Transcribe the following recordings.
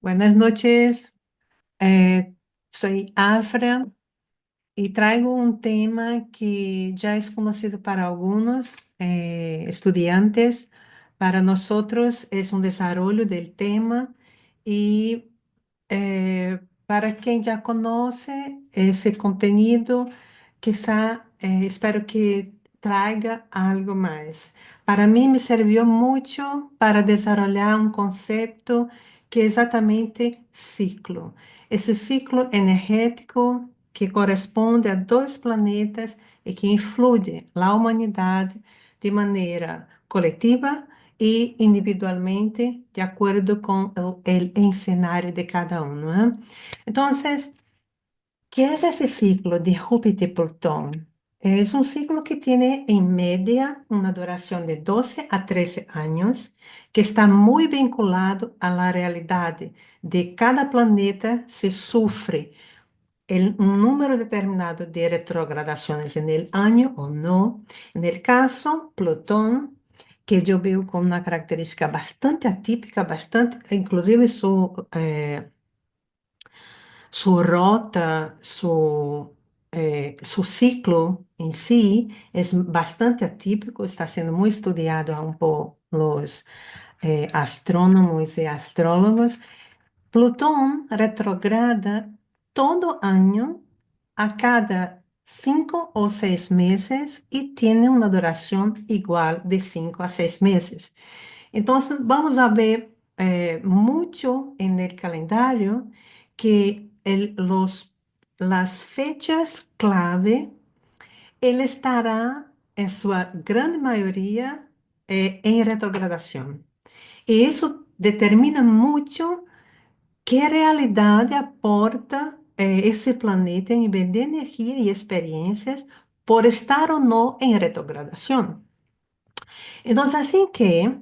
Buenas noches, eh, soy Afra y traigo un tema que ya es conocido para algunos estudiantes. Para nosotros es un desarrollo del tema y para quien ya conoce ese contenido, quizá espero que traiga algo más. Para mí me sirvió mucho para desarrollar un concepto que es exatamente ciclo. Esse ciclo energético que corresponde a dois planetas e que influi a humanidade de maneira coletiva e individualmente, de acordo com o cenário de cada um, não é? Então, ¿qué es ese ciclo de Júpiter-Plutón? Es un ciclo que tiene en media una duración de 12 a 13 años, que está muy vinculado a la realidad de cada planeta se sufre un número determinado de retrogradaciones en el año o no. En el caso, Plutón, que yo veo con una característica bastante atípica, bastante, inclusive su rota, su ciclo en sí es bastante atípico, está siendo muy estudiado aún por los astrónomos y astrólogos. Plutón retrograda todo año a cada 5 o 6 meses y tiene una duración igual de 5 a 6 meses. Entonces, vamos a ver mucho en el calendario que las fechas clave, él estará en su gran mayoría en retrogradación. Y eso determina mucho qué realidad aporta ese planeta en nivel de energía y experiencias por estar o no en retrogradación. Entonces, así que,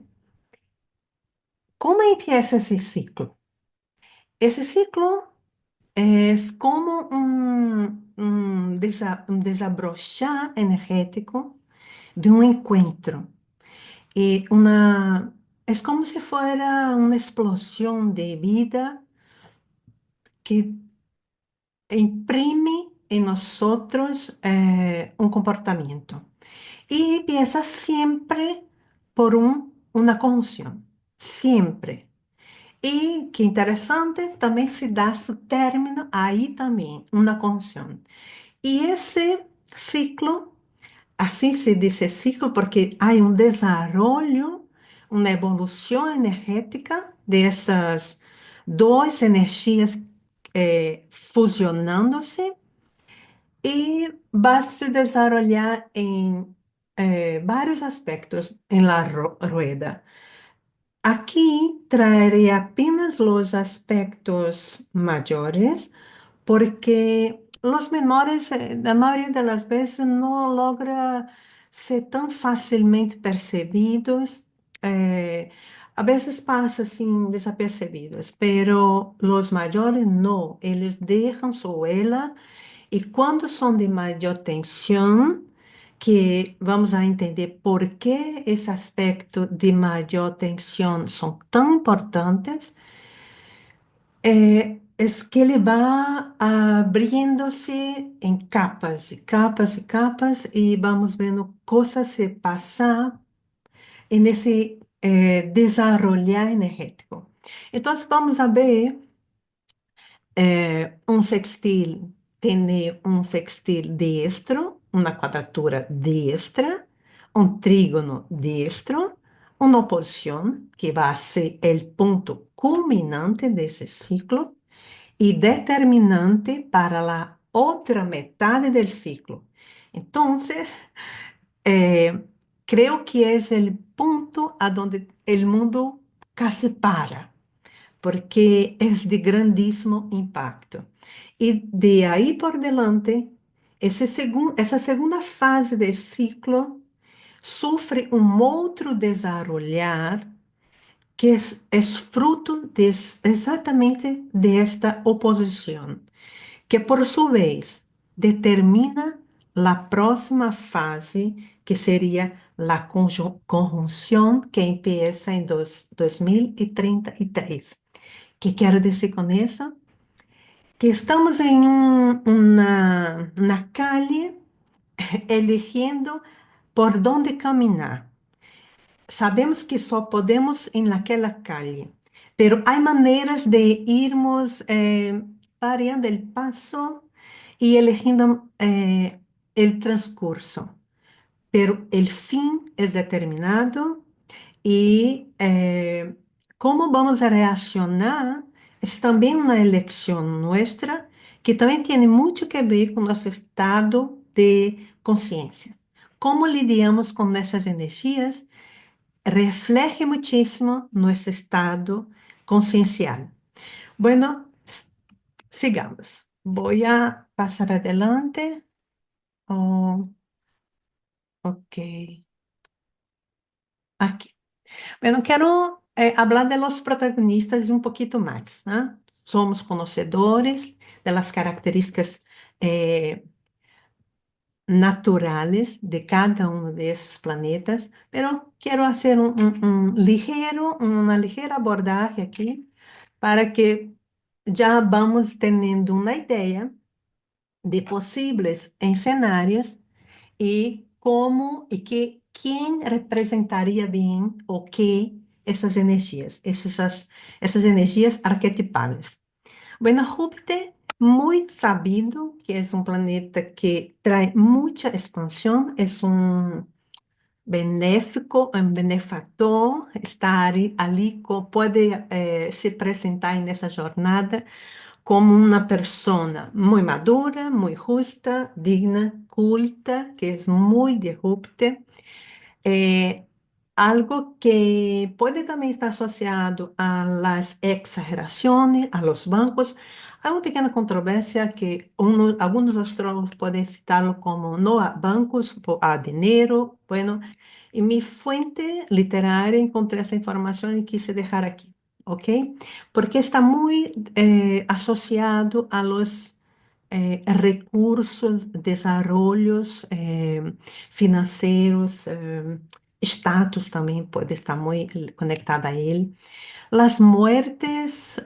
¿cómo empieza ese ciclo? Ese ciclo es como un desabrochar energético de un encuentro. Y es como si fuera una explosión de vida que imprime en nosotros un comportamiento. Y empieza siempre por una conjunción, siempre. Y qué interesante, también se da su término ahí también, una conjunción. Y ese ciclo, así se dice ciclo porque hay un desarrollo, una evolución energética de esas dos energías fusionándose y va a se desarrollar en varios aspectos en la rueda. Aquí traeré apenas los aspectos mayores porque los menores, la mayoría de las veces, no logra ser tan fácilmente percebidos. eh, a veces pasa sin desapercibidos, pero los mayores no, ellos dejan su huella y cuando son de mayor tensión, que vamos a entender por qué ese aspecto de mayor tensión son tan importantes, es que le va abriéndose en capas y capas y capas y vamos viendo cosas se pasar en ese desarrollar energético. Entonces vamos a ver un sextil tiene un sextil diestro, una cuadratura diestra, un trígono diestro, una oposición que va a ser el punto culminante de ese ciclo y determinante para la otra mitad del ciclo. Entonces, eh, creo que es el punto a donde el mundo casi para porque es de grandísimo impacto. Y de ahí por delante, esa segunda fase del ciclo sufre un otro desarrollar que es fruto exactamente de esta oposición, que por su vez determina la próxima fase, que sería la conjunción que empieza en 2033. ¿Qué quiero decir con eso? Que estamos en una calle eligiendo por dónde caminar. Sabemos que só podemos en aquella calle, pero hay maneras de irmos variando el paso y eligiendo el transcurso, pero el fin es determinado y cómo vamos a reaccionar es también una elección nuestra que también tiene mucho que ver con nuestro estado de conciencia. Cómo lidiamos con esas energías refleja muchísimo nuestro estado conciencial. Bueno, sigamos. Voy a pasar adelante. Oh, ok, aquí. Bueno, quiero hablar de los protagonistas un poquito más, ¿no? Somos conocedores de las características eh, naturales de cada uno de esos planetas, pero quiero hacer una ligera abordaje aquí para que ya vamos teniendo una idea de posibles escenarios y cómo y quién representaría bien o qué esas energías arquetipales. Bueno, Júpiter, muy sabido que es un planeta que trae mucha expansión, es un benéfico, un benefactor, está puede se presentar en esa jornada como una persona muy madura, muy justa, digna, culta, que es muy de Júpiter. Eh, Algo que puede también estar asociado a las exageraciones, a los bancos. Hay una pequeña controversia que algunos astrólogos pueden citarlo como no a bancos, a dinero. Bueno, en mi fuente literaria encontré esa información y quise dejar aquí, ¿ok? Porque está muy asociado a los recursos, desarrollos financeiros, status também pode estar muito conectada a ele. Las muertes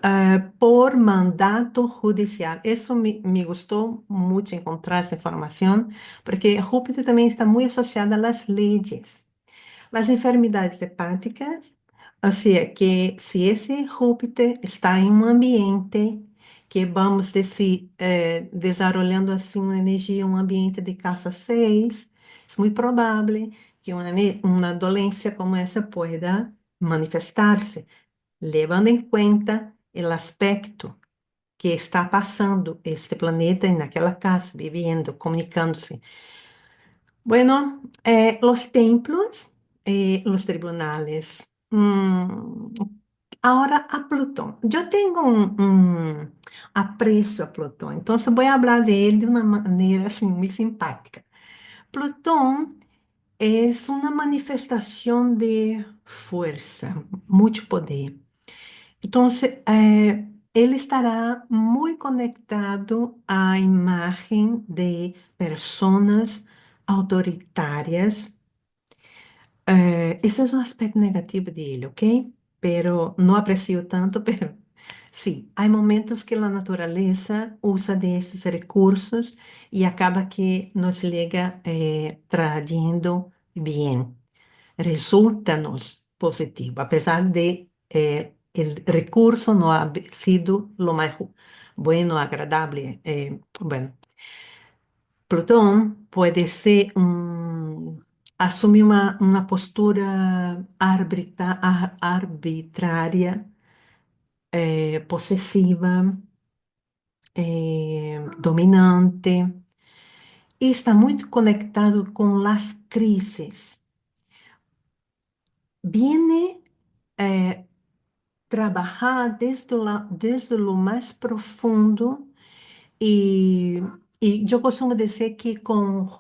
por mandato judicial. Eso me gustó mucho encontrar esa información, porque Júpiter también está muy asociada a las leyes. Las enfermedades hepáticas, o sea, que si ese Júpiter está en un ambiente que vamos decir, desarrollando así una energía, un ambiente de casa 6, es muy probable que una dolencia como esa pueda manifestarse, llevando en cuenta el aspecto que está pasando este planeta en aquella casa, viviendo, comunicándose. Bueno, los templos, los tribunales. Ahora a Plutón. Yo tengo un aprecio a Plutón, entonces voy a hablar de él de una manera así muy simpática. Plutón es una manifestación de fuerza, mucho poder. Entonces, él estará muy conectado a imagen de personas autoritarias. Esse é um aspecto negativo dele, ok? Pero não aprecio tanto, pero sí, hay momentos que la naturaleza usa de esos recursos y acaba que nos llega trayendo bien. Resulta-nos positivo, apesar de el recurso no haber sido lo más bueno, agradable. Bueno, Plutón puede ser asumir una postura arbitraria, posesiva, dominante, y está muy conectado con las crisis. Viene eh, trabajar desde lo más profundo y, y yo costumo decir que con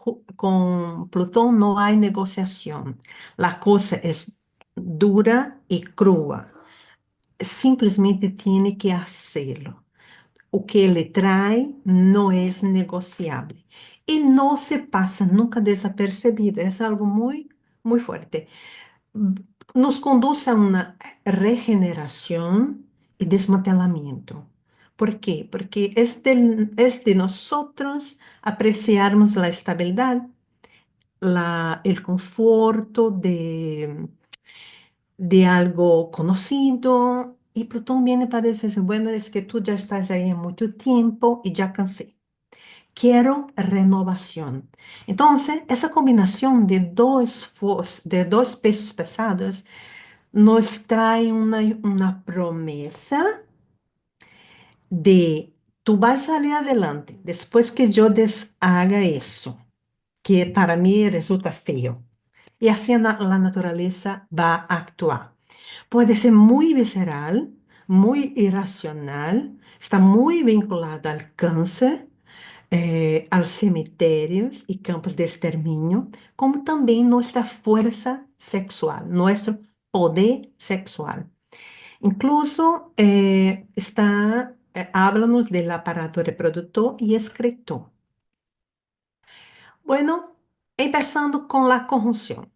Plutón no hay negociación. La cosa es dura y cruda. Simplesmente tiene que hacerlo. O que ele trae não é negociável. E não se passa nunca desapercebido. É algo muito, muito forte. Nos conduz a uma regeneração y desmantelamiento. ¿Por qué? Porque es de nosotros apreciarmos la estabilidad, el conforto de algo conocido. Y Plutón viene para decir, bueno, es que tú ya estás ahí en mucho tiempo y ya cansé. Quiero renovación. Entonces, esa combinación de dos pesos pesados nos trae una promesa de tú vas a salir adelante después que yo deshaga eso, que para mí resulta feo. Y así la naturaleza va a actuar. Puede ser muy visceral, muy irracional, está muy vinculada al cáncer, a los cemitérios y campos de exterminio, como también nuestra fuerza sexual, nuestro poder sexual. Incluso háblanos del aparato reproductor y excretor. Bueno, empezando con la conjunción.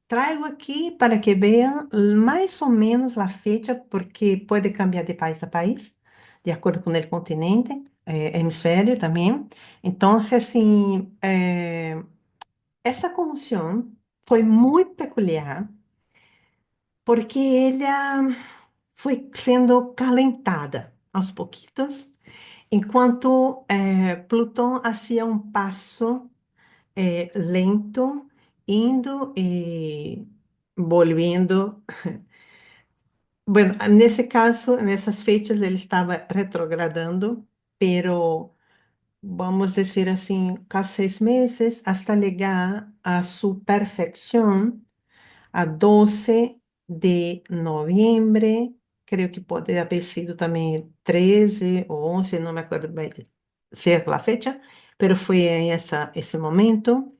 Traigo aquí para que vean más o menos la fecha, porque puede cambiar de país a país, de acuerdo con el continente, hemisferio también. Entonces, assim, essa conjunção foi muito peculiar, porque ela foi sendo calentada aos pouquitos, enquanto Plutão fazia um passo lento, indo e volviendo. Bueno, nesse caso, nessas fechas, ele estava retrogradando, pero vamos dizer assim, cada 6 meses, hasta llegar a su perfección a 12 de noviembre, creo que pode haber sido também 13 ou 11, não me acuerdo bem certo a fecha, pero foi em esse momento.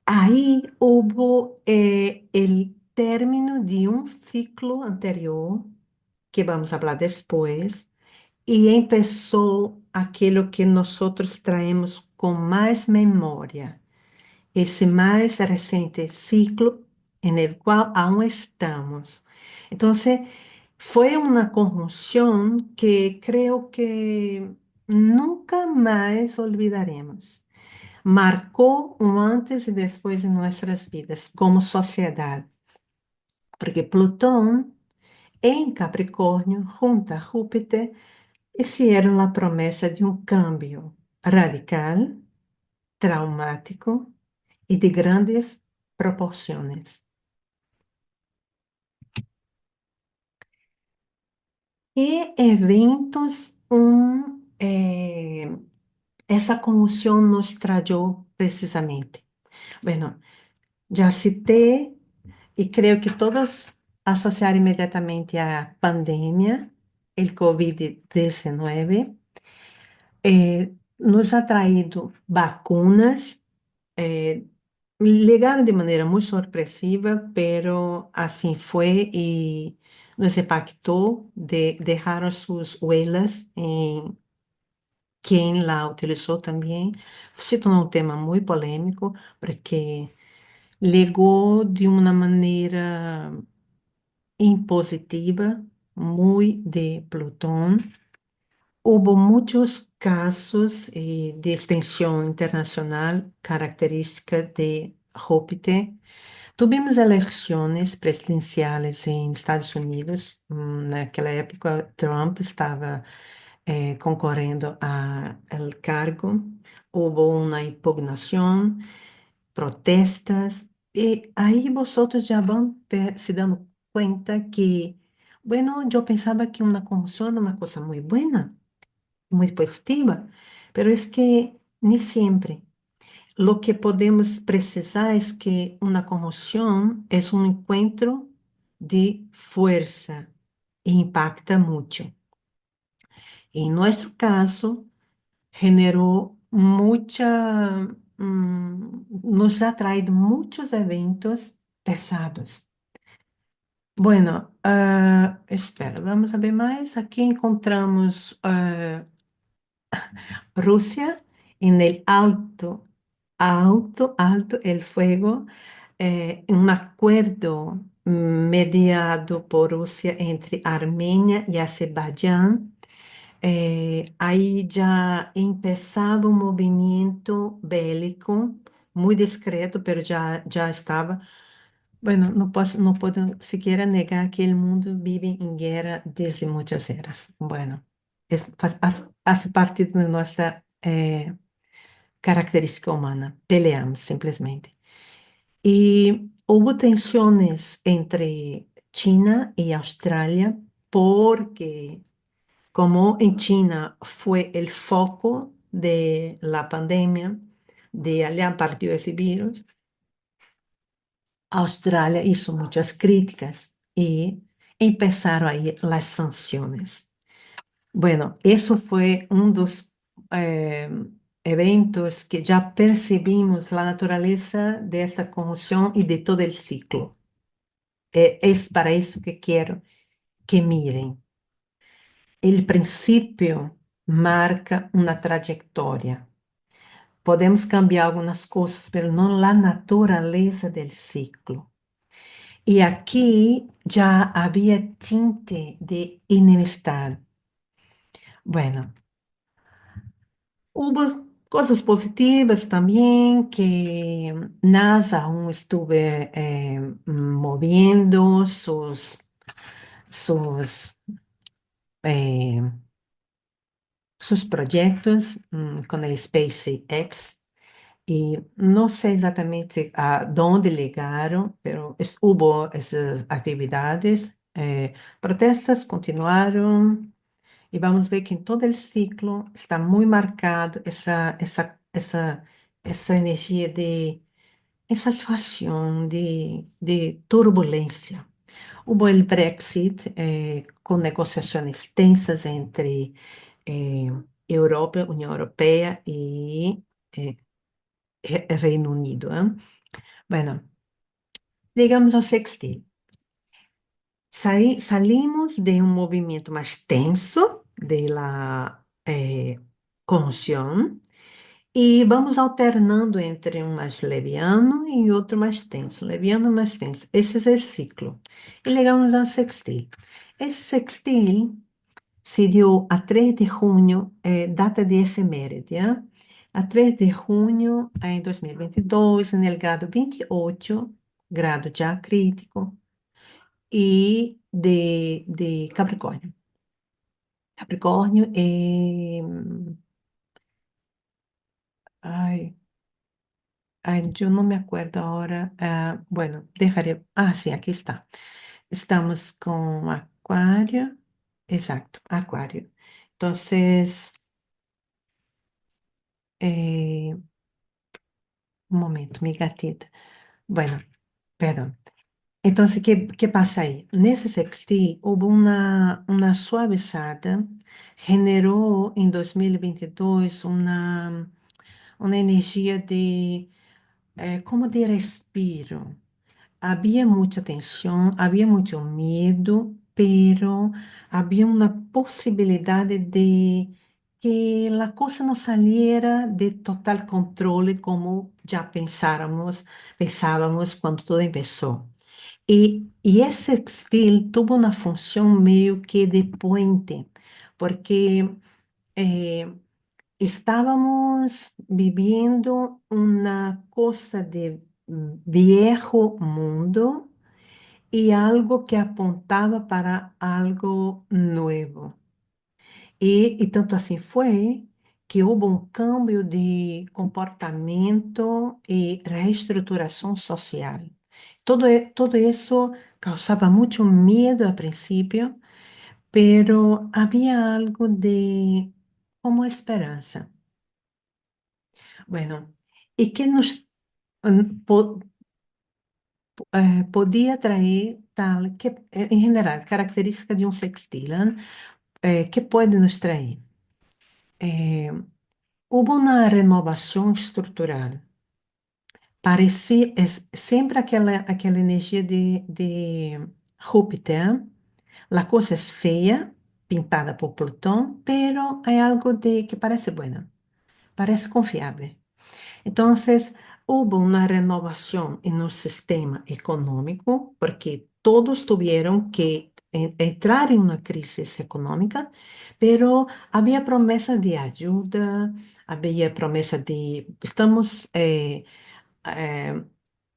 Ahí hubo el término de un ciclo anterior, que vamos a hablar después, y empezó aquello que nosotros traemos con más memoria, ese más reciente ciclo en el cual aún estamos. Entonces, fue una conjunción que creo que nunca más olvidaremos. Marcou um antes e depois em nossas vidas como sociedade, porque Plutão em Capricórnio, junto a Júpiter, hicieron a promessa de um cambio radical, traumático e de grandes proporções. E eventos essa comoção nos trajou precisamente. Bueno, já citei e creio que todos associaram imediatamente à pandemia, o Covid-19, nos ha traído vacunas, llegaram de maneira muito sorpresiva, pero assim foi e nos impactou, deixaram suas huellas em quem la utilizou também. Se tornou um tema muito polêmico, porque legou de uma maneira impositiva, muy de Plutón. Hubo muchos casos de extensión internacional característica de Júpiter. Tuvimos eleições presidenciais em Estados Unidos. Naquela época, Trump estava concorrendo ao cargo. Houve uma impugnação, protestas, e aí vosotros já vão se dando cuenta que, bueno, yo pensaba que una conmoción era una cosa muy buena, muy positiva, pero es que ni siempre. Lo que podemos precisar es que una conmoción es un encuentro de fuerza e impacta mucho. En nuestro caso, generó nos ha traído muchos eventos pesados. Bueno, espera, vamos a ver mais. Aqui encontramos Rusia en el alto el fuego, un acuerdo mediado por Rusia entre Armenia y Azerbaiyán. Ahí ya empezaba un movimiento bélico muy discreto, pero ya estaba. Bueno, no puedo siquiera negar que el mundo vive en guerra desde muchas eras. Bueno, hace parte de nuestra característica humana. Peleamos simplemente. Y hubo tensiones entre China y Australia porque como en China fue el foco de la pandemia, de allá partió ese virus, Australia hizo muchas críticas y empezaron ahí las sanciones. Bueno, eso fue un dos eh, eventos que ya percibimos la naturaleza de esta conmoción y de todo el ciclo. Es para eso que quiero que miren. El principio marca una trayectoria. Podemos cambiar algunas cosas, pero no la naturaleza del ciclo. Y aquí ya había tinte de enemistad. Bueno, hubo cosas positivas también que NASA aún estuve moviendo sus, eh, sus proyectos con el SpaceX. Y no sé exactamente a dónde llegaron, pero hubo esas actividades. Protestas continuaron y vamos a ver que en todo el ciclo está muy marcado esa energía de insatisfacción, de turbulencia. Hubo el Brexit con negociaciones tensas entre eh, Europa, Unión Europea y eh, Reino Unido. Bueno, llegamos ao sextil. Salimos de un movimiento más tenso de la conmoción y vamos alternando entre un más leviano y otro más tenso, leviano más tenso. Ese es el ciclo. Y llegamos al sextil. Ese sextil se dio a 3 de junio, data de efeméride, a 3 de junio em 2022, no grado 28, grado já crítico, e de Capricórnio. Capricórnio é. Ai, yo no me acuerdo ahora. Bueno, dejaré. Ah, sí, aquí está. Estamos con Acuario. Exacto, Acuario. Entonces, eh, un momento, mi gatita. Bueno, perdón. Entonces, ¿qué pasa ahí? Nesse sextil hubo una suavizada, generó en 2022 una energía de, como de respiro. Había mucha tensión, había mucho miedo, pero había una posibilidad de que la cosa no saliera de total control como ya pensábamos cuando todo empezó. Y ese estilo tuvo una función medio que de puente, porque eh, estábamos viviendo una cosa de viejo mundo y algo que apuntaba para algo nuevo. Y tanto así fue que hubo un cambio de comportamiento y reestructuración social. Todo eso causaba mucho miedo al principio, pero había algo de como esperanza. Bueno, y que nos podía traer tal, que en general, característica de un sextil, ¿qué puede nos traer? Eh, Hubo una renovación estructural. Parecía, siempre aquella energía de Júpiter. La cosa es fea, pintada por Plutón, pero hay algo de que parece bueno, parece confiable. Entonces, hubo una renovación en el sistema económico, porque todos tuvieron que entrar en una crisis económica, pero había promesas de ayuda, había promesas de, estamos eh,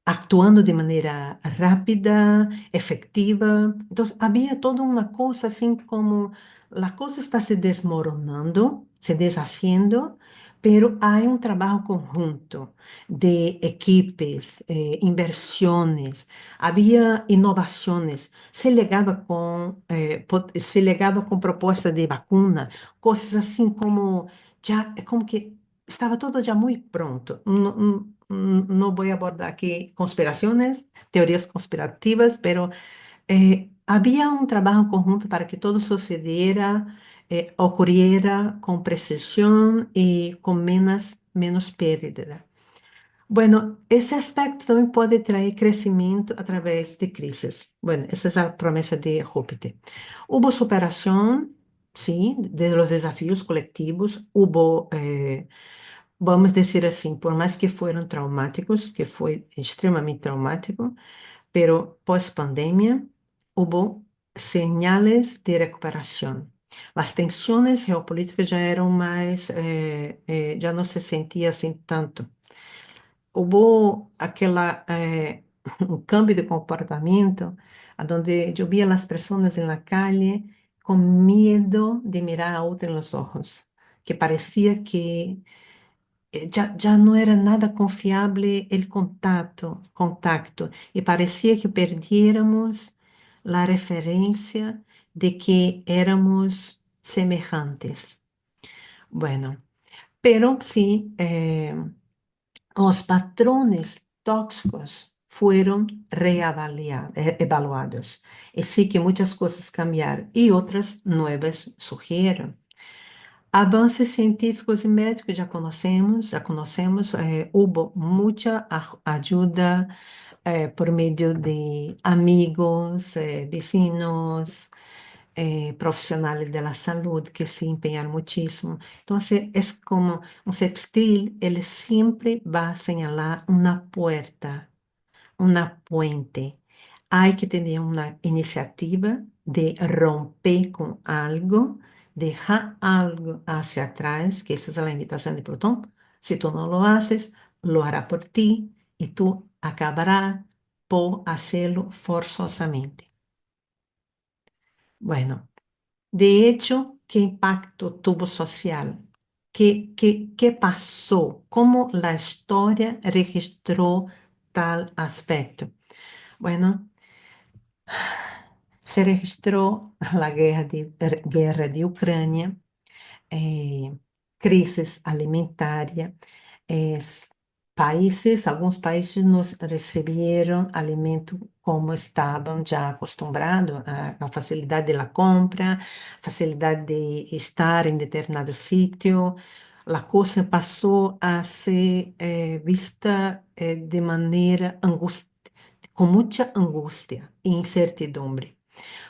actuando de manera rápida, efectiva. Entonces, había toda una cosa así como la cosa está se desmoronando, se deshaciendo, pero hay un trabajo conjunto de equipos, inversiones, había innovaciones, se llegaba con propuestas de vacuna, cosas así como ya, como que estaba todo ya muy pronto. No voy a abordar aquí conspiraciones, teorías conspirativas, pero había un trabajo conjunto para que todo sucediera, ocurriera con precisión y con menos pérdida. Bueno, ese aspecto también puede traer crecimiento a través de crisis. Bueno, esa es la promesa de Júpiter. Hubo superación, sí, de los desafíos colectivos, hubo vamos dizer assim, por mais que foram traumáticos, que foi extremamente traumático, pero pós-pandemia houve señales de recuperação. As tensões geopolíticas já eram mais, já não se sentia assim tanto. Houve aquela, um cambio de comportamento, onde eu via as pessoas na calle com medo de mirar a outra nos olhos, que parecia que ya no era nada confiable el contacto y parecía que perdiéramos la referencia de que éramos semejantes. Bueno, pero sí, los patrones tóxicos fueron evaluados. Y sí que muchas cosas cambiaron y otras nuevas surgieron. Avanços científicos e médicos já conhecemos, houve muita ajuda por meio de amigos, vecinos, profissionais da saúde que se empenharam muitíssimo. Então, é como um textil, ele sempre vai señalar uma porta, una puente. Hay que tener una iniciativa de romper con algo, dejar algo hacia atrás, que esa es la invitación de Plutón. Si tú no lo haces, lo hará por ti y tú acabarás por hacerlo forzosamente. Bueno, de hecho, ¿qué impacto tuvo social? ¿Qué pasó? ¿Cómo la historia registró tal aspecto? Bueno, se registrou a guerra de Ucrânia, eh, crises alimentaria, alguns países nos receberam alimento como estavam já acostumados, a facilidade da compra, facilidade de estar em determinado sítio. A coisa passou a ser vista de maneira com muita angústia e incertidumbre.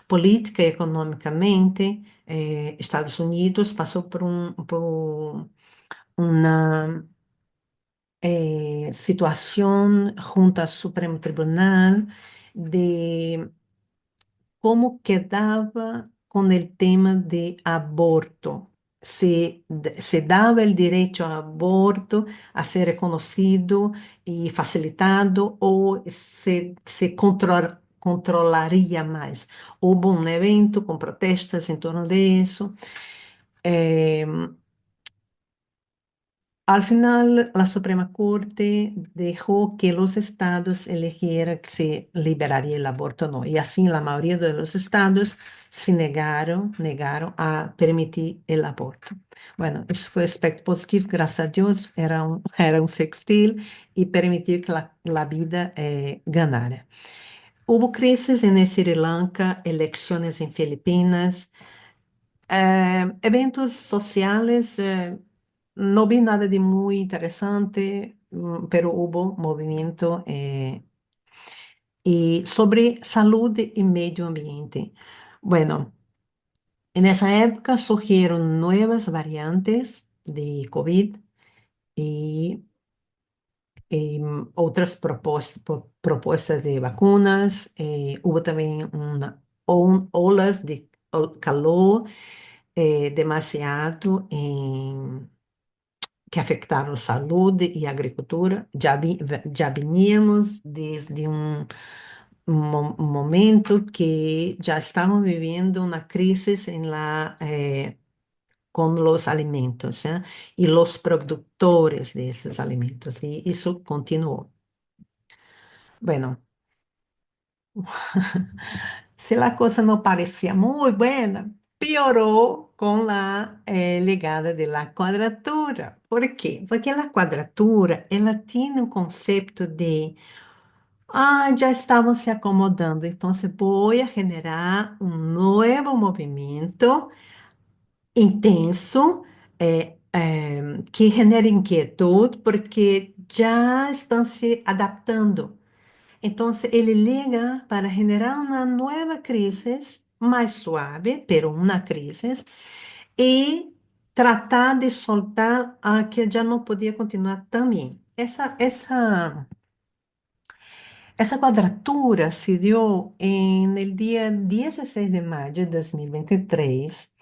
Política e economicamente, Estados Unidos passou por uma situação junto ao Supremo Tribunal de como quedava com o tema de aborto. Se dava o direito ao aborto a ser reconhecido e facilitado ou se controlaria mais. Houve um evento com protestas em torno disso. Eh, Al final, la Suprema Corte dejó que los estados eligieran si liberaría el aborto o no. Y así la mayoría de los estados se negaron a permitir el aborto. Bueno, eso fue aspecto positivo, gracias a Dios, era un sextil y permitir que la vida ganara. Hubo crisis en Sri Lanka, elecciones en Filipinas, eventos sociales, no vi nada de muy interesante, pero hubo movimiento y sobre salud y medio ambiente. Bueno, en esa época surgieron nuevas variantes de COVID y outras propostas de vacunas. Houve também olas de calor demasiado que afetaram saúde e agricultura. Já veníamos desde um momento que já estavam vivendo uma crise com os alimentos, e os produtores desses alimentos, e isso continuou. Bueno, se a coisa não parecia muito buena, piorou com a ligada da quadratura. ¿Por quê? Porque a quadratura, ela tem um conceito de, já estavam se acomodando, então vou generar um novo movimento intenso, que genera inquietude, porque já estão se adaptando. Então, ele liga para generar uma nova crise, mais suave, pero uma crise, e tratar de soltar a que já não podia continuar também. Essa quadratura se deu no dia 16 de maio de 2023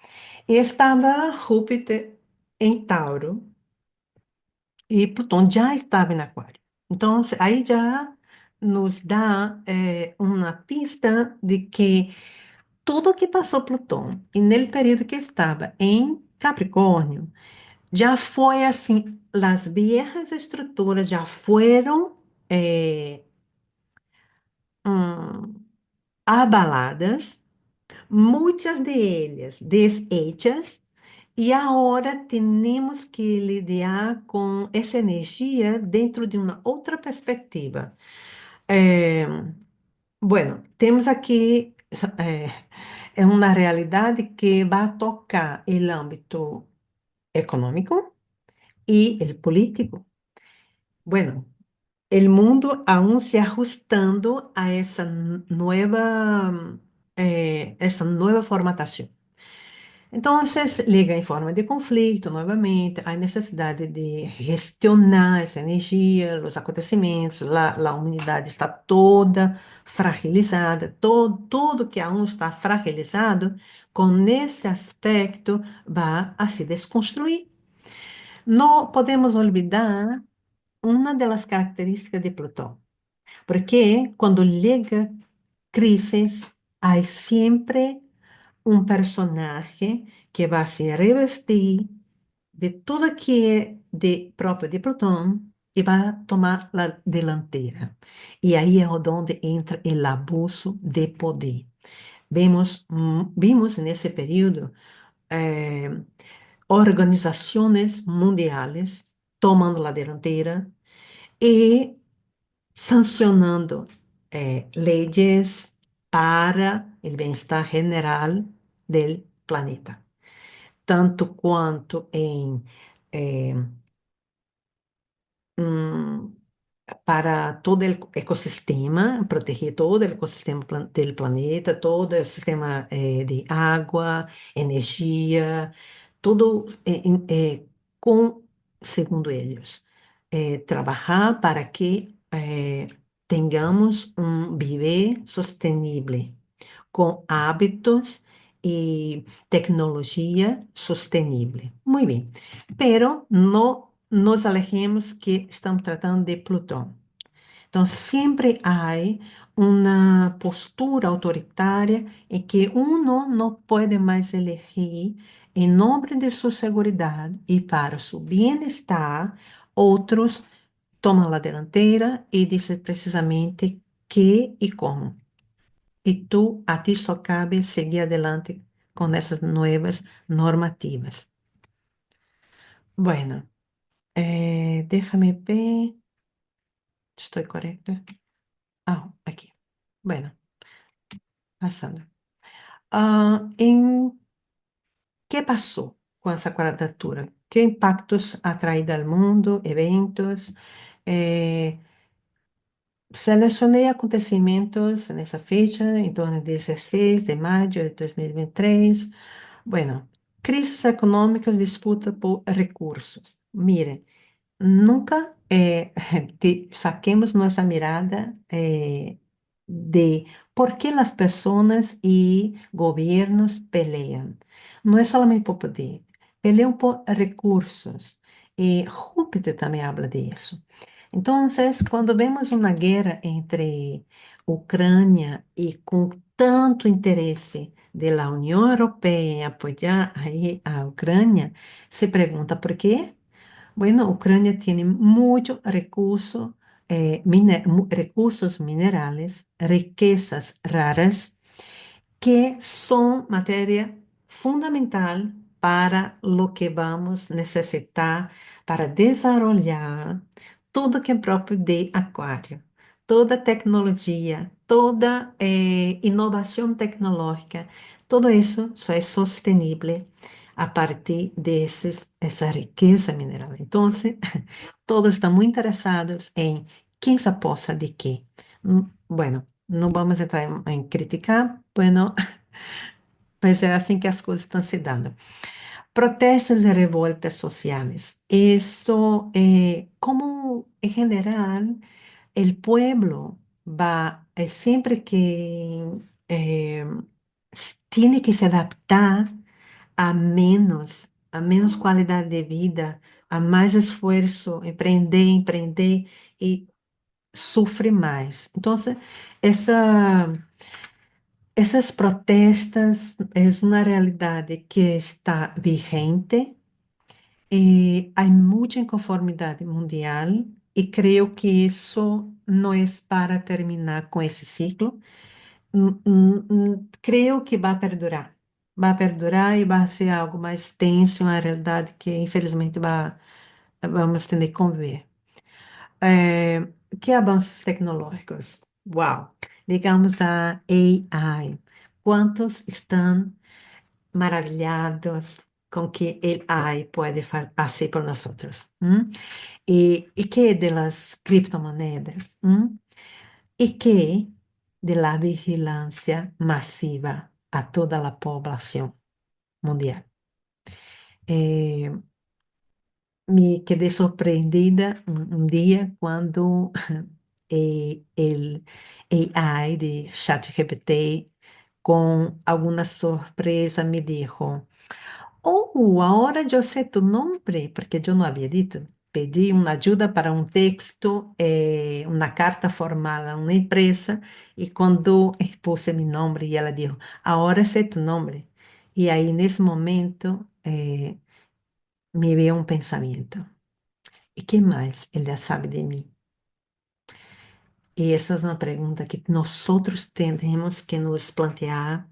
e estava Júpiter em Tauro e Plutão já estava em Aquário. Então, aí já nos dá uma pista de que tudo que passou Plutão e no período que estava em Capricórnio já foi assim, as viejas estruturas já foram eh, hum, abaladas, muitas delas deshechas, e agora temos que lidar com essa energia dentro de uma outra perspectiva. Eh, bueno, temos aqui uma realidade que vai tocar o âmbito econômico e o político. Bueno, el mundo aún se ajustando a essa nova formatação. Então, liga em forma de conflito, novamente, a necessidade de gestionar essa energia, os acontecimentos, a humanidade está toda fragilizada, tudo que aún está fragilizado, com esse aspecto, vai a se desconstruir. Não podemos olvidar uma das características de Plutão, porque quando liga crises, há sempre um personagem que vai se revestir de tudo que é próprio de Plutão e vai tomar a delantera. E aí é onde entra o abuso de poder. Vimos nesse período eh, organizações mundiais tomando a delantera e sancionando leyes para o bem-estar general do planeta, tanto quanto em eh, mm, para todo o ecossistema, proteger todo o ecossistema do planeta, todo o sistema de água, energia, tudo com, segundo eles, trabalhar para que tenhamos um viver sustentável, com hábitos e tecnologia sustentável. Muito bem, pero não nos alejemos que estamos tratando de Plutão. Então, sempre há uma postura autoritária em que uno não pode mais elegir em nome de sua segurança e para seu bem-estar, outros tomam a delantera e dizem precisamente que e como. E a ti só cabe seguir adelante com essas novas normativas. Bueno, déjame ver. Estou correta? Ah, aqui. Bueno, passando. Em que passou com essa quadratura? Que impactos ha traído ao mundo, eventos? Eh, Selecionei acontecimentos nessa fecha, em torno de 16 de maio de 2023. Bueno, crises econômicas, disputa por recursos. Mire, nunca saquemos nuestra mirada de por qué las personas y gobiernos pelean. No es solamente por poder, pelean por recursos. Júpiter también habla de eso. Entonces, cuando vemos una guerra entre Ucrania y con tanto interés de la Unión Europea en apoyar ahí a Ucrania, se pregunta por qué. Bueno, Ucrania tiene muchos recursos, recursos minerales, riquezas raras que son materia fundamental para lo que vamos a necesitar para desarrollar tudo que é próprio de Aquário. Toda tecnologia, toda inovação tecnológica, tudo isso só é sustentável a partir dessa riqueza mineral. Então, todos estão muito interessados em quem se aposta de quê. Bueno, não vamos entrar em criticar, bueno, mas é assim que as coisas estão se dando. Protestas e revoltas sociais. Isso, como em geral, o pueblo va, sempre que eh, tiene que se adaptar a menos qualidade de vida, a mais esforço, empreender e sofre mais. Então, essa essas protestas é uma realidade que está vigente e há muita inconformidade mundial e creio que isso não é para terminar com esse ciclo. Creio que vai perdurar e vai ser algo mais tenso, uma realidade que infelizmente vamos ter que conviver. É, que avanços tecnológicos? Uau! Ligamos a AI. Quantos estão maravilhados com que el AI pode fazer por nós? E que de las criptomoedas? E que de la vigilância massiva a toda a população mundial? Eh, Me quedei surpreendida dia quando el AI de ChatGPT, com alguma surpresa, me dijo: Oh, ahora yo sé tu nombre, porque yo no había dicho. Pedí una ayuda para un texto, una carta formal a una empresa, y cuando puse mi nombre, y ella dijo, ahora sé tu nombre. Y ahí en ese momento me veio un pensamiento. ¿Y qué más él ya sabe de mí? Y esa es una pregunta que nosotros tenemos que nos plantear.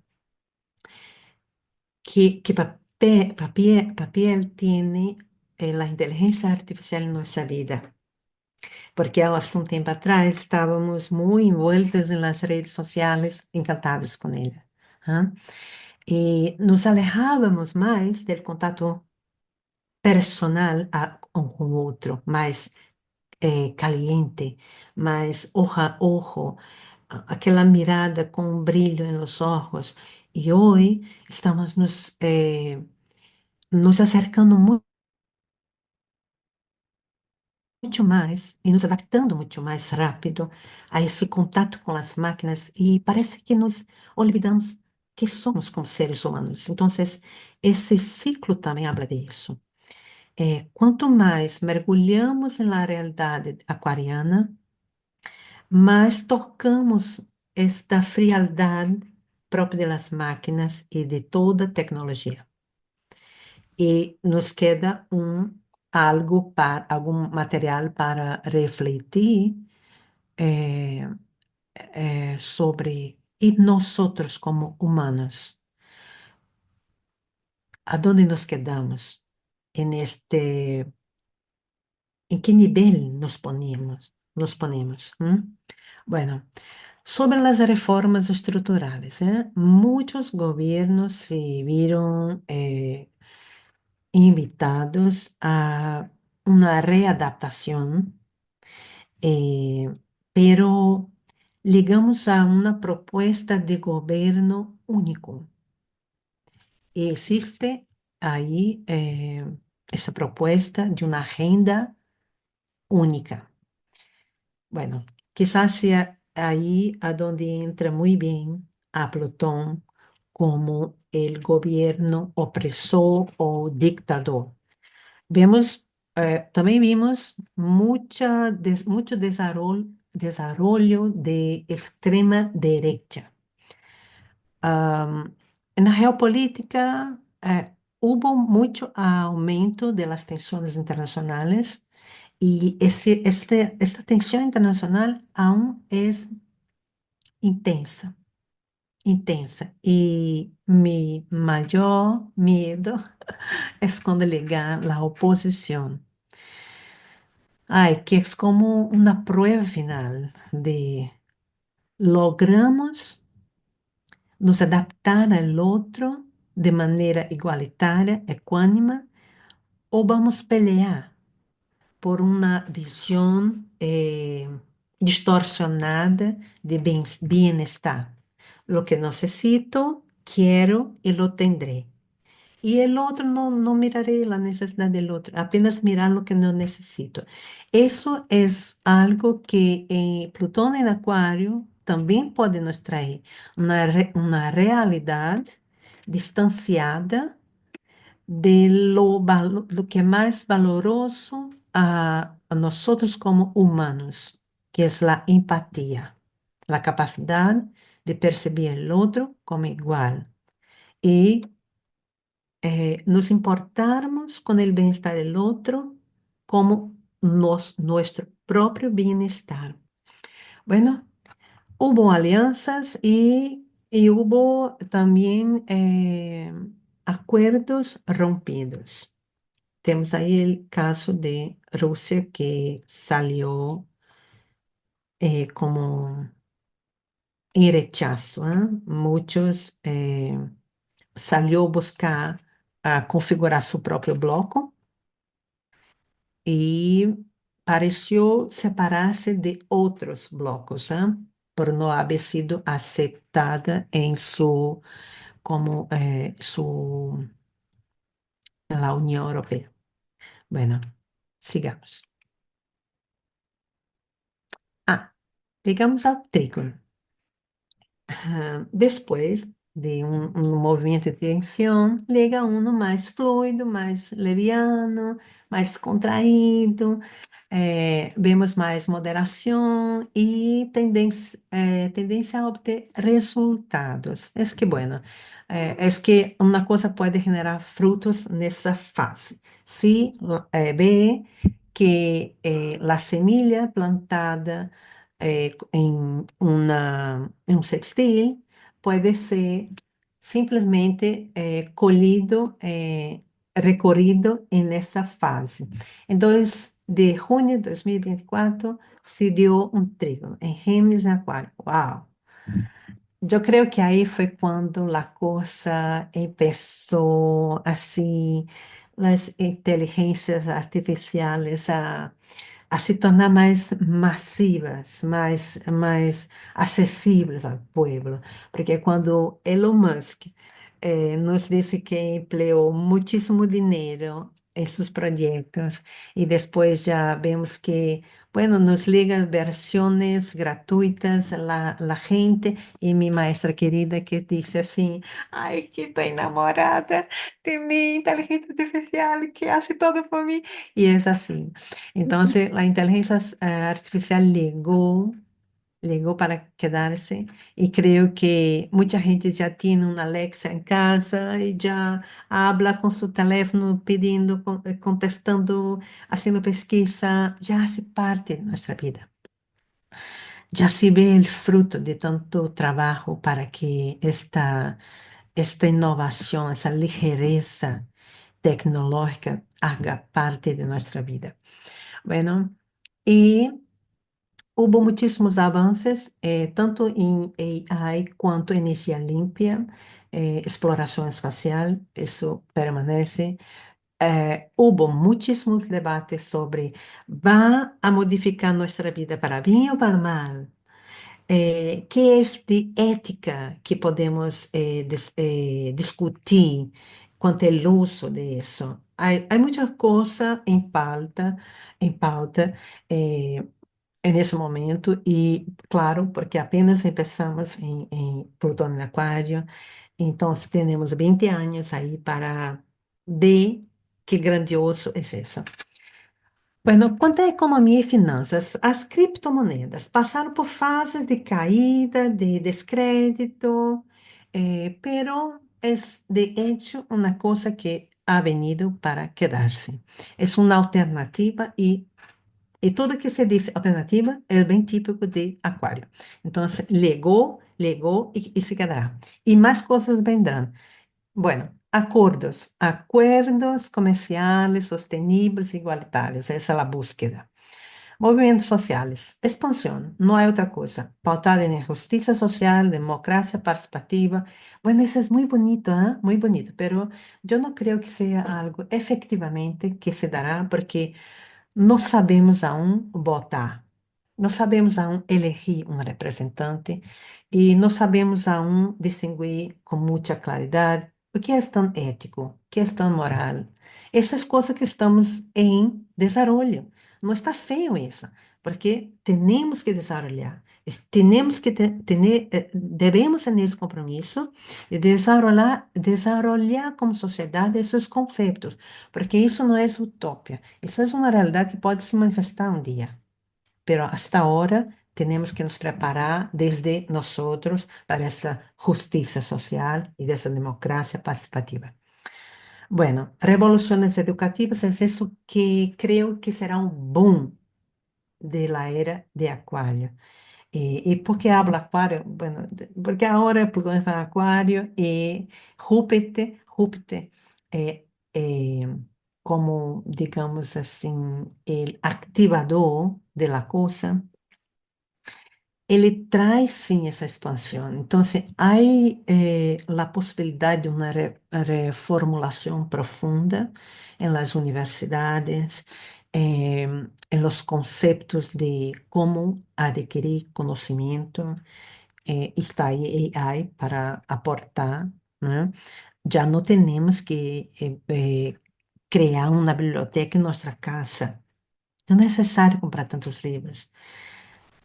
Que papel tiene la inteligencia artificial en nuestra vida? Porque hace un tiempo atrás estábamos muy envueltos en las redes sociales, encantados con ella. ¿Ah? Y nos alejábamos más del contacto personal con otro, más caliente, más ojo a ojo, aquela mirada com um brilho nos ojos. E hoje estamos nos acercando muito mais e nos adaptando muito mais rápido a esse contato com as máquinas e parece que nos olvidamos que somos como seres humanos. Então, esse ciclo também habla disso. Quanto mais mergulhamos na realidade aquariana, mas tocamos esta frialdade própria das máquinas e de toda a tecnologia. E nos queda algum material para refletir eh, sobre e nós outros como humanos, aonde nos quedamos em que nível nos ponemos. Bueno, sobre las reformas estructurales, muchos gobiernos se vieron invitados a una readaptación, eh, pero llegamos a una propuesta de gobierno único. Existe ahí esa propuesta de una agenda única. Bueno, quizás sea ahí a donde entra muy bien a Plutón como el gobierno opresor o dictador. Vemos, también vimos mucho desarrollo de extrema derecha. En la geopolítica, hubo mucho aumento de las tensiones internacionales y esta tensión internacional aún es intensa, intensa. Y mi mayor miedo es cuando llega la oposición. Ay, que es como una prueba final de logramos nos adaptar al otro de manera igualitaria, ecuánime, o vamos a pelear por una visión distorsionada de bienestar. Lo que necesito, quiero y lo tendré. Y el otro no miraré la necesidad del otro, apenas mirar lo que no necesito. Eso es algo que Plutón en Acuario también puede nos traer, una realidad distanciada de lo que es más valoroso a nosotros como humanos, que es la empatía, la capacidad de percibir el otro como igual. Y nos importarmos con el bienestar del otro como nuestro propio bienestar. Bueno, hubo alianzas y hubo también acuerdos rompidos. Tenemos ahí el caso de Rusia que salió como en rechazo, ¿eh? Muchos salió a buscar a configurar su propio bloco y pareció separarse de otros blocos, ¿ah? Por no haber sido aceptada en como en la Unión Europea. Bueno, sigamos. Ah, llegamos al trígono. Después de un movimiento de tensión, llega uno más fluido, más leviano, más contraído, vemos más moderación y tendencia a obter resultados. Es que, bueno, es que una cosa puede generar frutos nessa fase. Si ve que la semilla plantada en un sextil puede ser simplesmente colhido, recorrido en esta fase. Entonces, de junio de 2024 se dio un trígono en Géminis y Acuario. ¡Wow! Yo creo que ahí fue cuando la cosa empezó así, las inteligencias artificiales a se tornar mais massivas, mais acessíveis ao povo. Porque quando Elon Musk nos disse que empleou muitíssimo dinheiro em seus projetos e depois já vemos que, bueno, nos liga versões gratuitas, la gente, e minha maestra querida que disse assim, ai, que estou enamorada de minha inteligência artificial que hace todo por mim. E é assim. Entonces, la inteligencia artificial llegó para quedarse y creo que mucha gente ya tiene una Alexa en casa y ya habla con su teléfono pidiendo, contestando, haciendo pesquisa, ya hace parte de nuestra vida. Ya se ve el fruto de tanto trabajo para que esta innovación, esa ligereza tecnológica haga parte de nuestra vida. Bueno, y hubo muchísimos avances, tanto en AI quanto energía limpia, exploración espacial, eso permanece. Hubo muchísimos debates sobre, ¿va a modificar nuestra vida para bien o para mal? ¿Qué es de ética que podemos discutir cuanto al uso de eso? hay muchas cosas en pauta eh, en ese momento y claro, porque apenas empezamos en Plutón en Acuario, entonces tenemos 20 años ahí para ver qué grandioso es eso. Bueno, quanto à economia e finanças, as criptomoedas passaram por fases de caída, de descrédito, pero es de hecho una cosa que ha venido para quedarse. Es una alternativa y todo que se dice alternativa é bem típico de Aquário. Então, legou, legou e se quedará. E mais coisas vendrão. Bueno, acuerdos comerciales sostenibles e igualitarios, esa es la búsqueda. Movimientos sociales, expansión, no hay otra cosa, pautada en justicia social, democracia participativa. Bueno, eso es muy bonito, ¿ah? Muy bonito, pero yo no creo que sea algo efectivamente que se dará porque não sabemos aún votar, não sabemos aún elegir um representante e não sabemos aún distinguir com muita claridade o que é tão ético, o que é tão moral. Essas coisas que estamos em desenvolvimento. Não está feio isso, porque temos que desenvolver, temos que devemos ter esse compromisso de desenvolver como sociedade esses conceitos, porque isso não é utopia. Isso é uma realidade que pode se manifestar um dia, pero hasta ahora temos que nos preparar desde nós para essa justiça social e dessa democracia participativa. Bueno, revoluções educativas é isso que creio que será um boom de la era de Acuario. ¿Y por qué hablo Acuario? Bueno, porque ahora Plutón está en Acuario y Júpiter, eh, eh, como digamos assim, el activador de la cosa, ele traz sim essa expansão. Então, há a possibilidade de uma reformulação profunda em las universidades, em los conceitos de como adquirir conhecimento. Está aí AI para aportar, né? Já não temos que criar uma biblioteca em nossa casa. Não é necessário comprar tantos livros.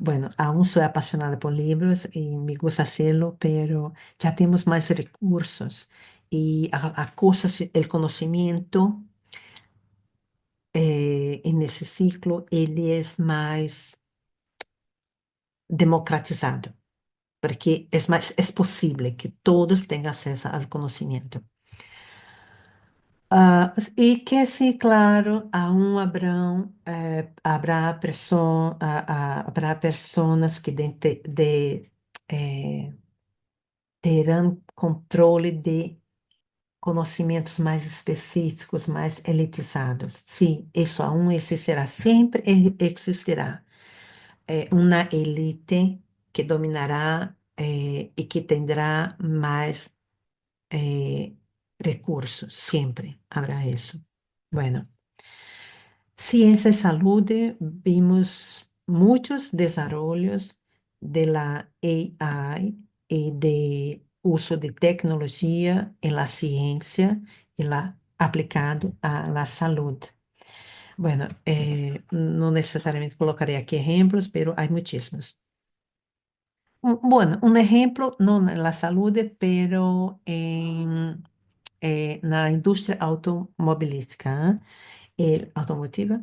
Bueno, aún soy apasionada por libros y me gusta hacerlo, pero ya tenemos más recursos y a cosas, el conocimiento en ese ciclo, él es más democratizado, porque es posible que todos tengan acceso al conocimiento. Y que sí, claro, aún habrá personas que eh, terão controle de conhecimentos mais específicos, mais elitizados. Sim, isso aún existirá, sempre existirá uma elite que dominará e que terá mais recursos, sempre haverá isso. Bueno. Ciencia y salud, vimos muchos desarrollos de la AI y de uso de tecnología en la ciencia y aplicado a la salud. Bueno, no necesariamente colocaré aquí ejemplos, pero hay muchísimos. Bueno, un ejemplo, no en la salud, pero en la industria automovilística, automotiva,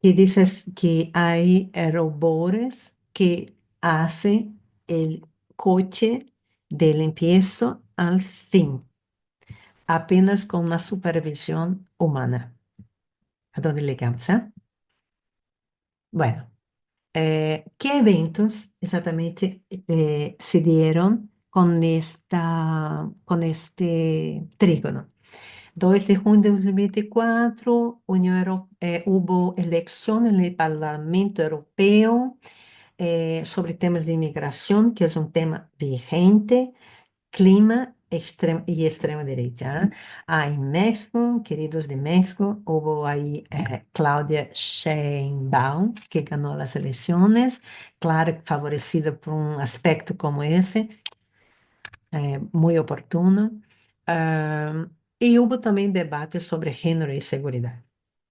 que dices que hay robores que hacen el coche de limpieza al fin, apenas con una supervisión humana. ¿A dónde llegamos, eh? Bueno, ¿qué eventos exactamente se dieron con este trígono? 2 de junio de 2024, hubo elecciones en el Parlamento Europeo sobre temas de inmigración, que es un tema vigente, clima y extrema derecha. En México, queridos de México, hubo ahí Claudia Sheinbaum, que ganó las elecciones, claro, favorecida por un aspecto como ese, muy oportuno. Y hubo también debates sobre género y seguridad.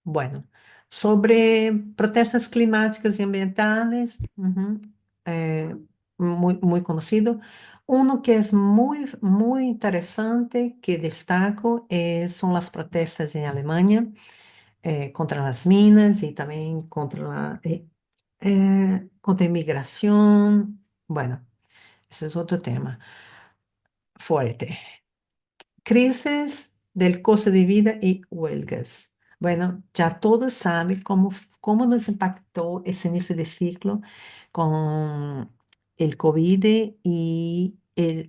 Bueno, sobre protestas climáticas y ambientales, eh, muy conocido. Uno que es muy interesante que destaco son las protestas en Alemania contra las minas y también contra inmigración. Bueno, ese es otro tema fuerte. Crisis del costo de vida y huelgas. Bueno, ya todos saben cómo nos impactó ese inicio de ciclo con el COVID y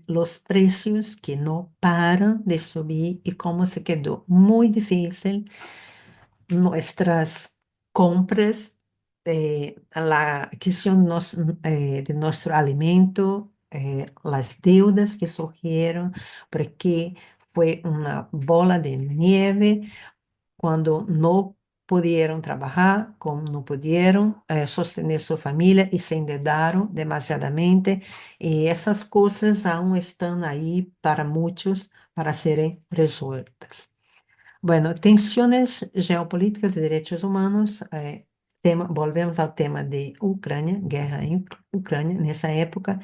los precios que no paran de subir y cómo se quedó muy difícil nuestras compras, la adquisición de nuestro alimento, las deudas que surgieron, porque fue una bola de nieve cuando no pudieron trabajar, como no pudieron sostener su familia y se endeudaron demasiadamente. Y esas cosas aún están ahí para muchos para serem resueltas. Bueno, tensiones geopolíticas de derechos humanos, volvemos al tema de Ucrania, guerra en Ucrania. Nessa época,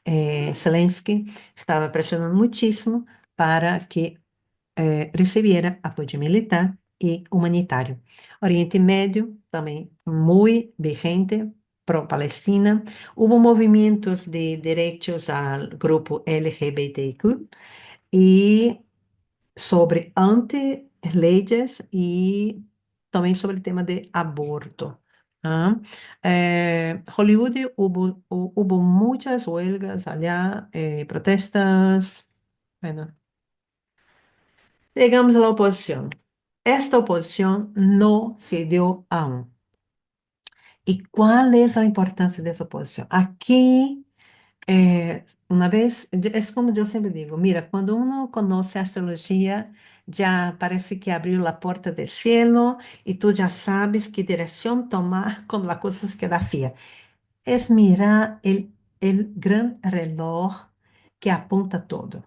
Zelensky estava pressionando muitíssimo para que recebiera apoio militar e humanitário. Oriente Médio também muito vigente, pro-Palestina. Houve movimentos de direitos ao grupo LGBTQ e sobre anti-leyes y también sobre el tema de aborto. ¿Ah? Hollywood hubo muchas huelgas allá, protestas. Bueno, llegamos a la oposición. Esta oposición no se dio aún. ¿Y cuál es la importancia de esa oposición? Aquí una vez, es como yo siempre digo, mira, cuando uno conoce astrología, ya parece que abrió la puerta del cielo y tú ya sabes qué dirección tomar cuando la cosa se queda fría. Es mirar el gran reloj que apunta todo.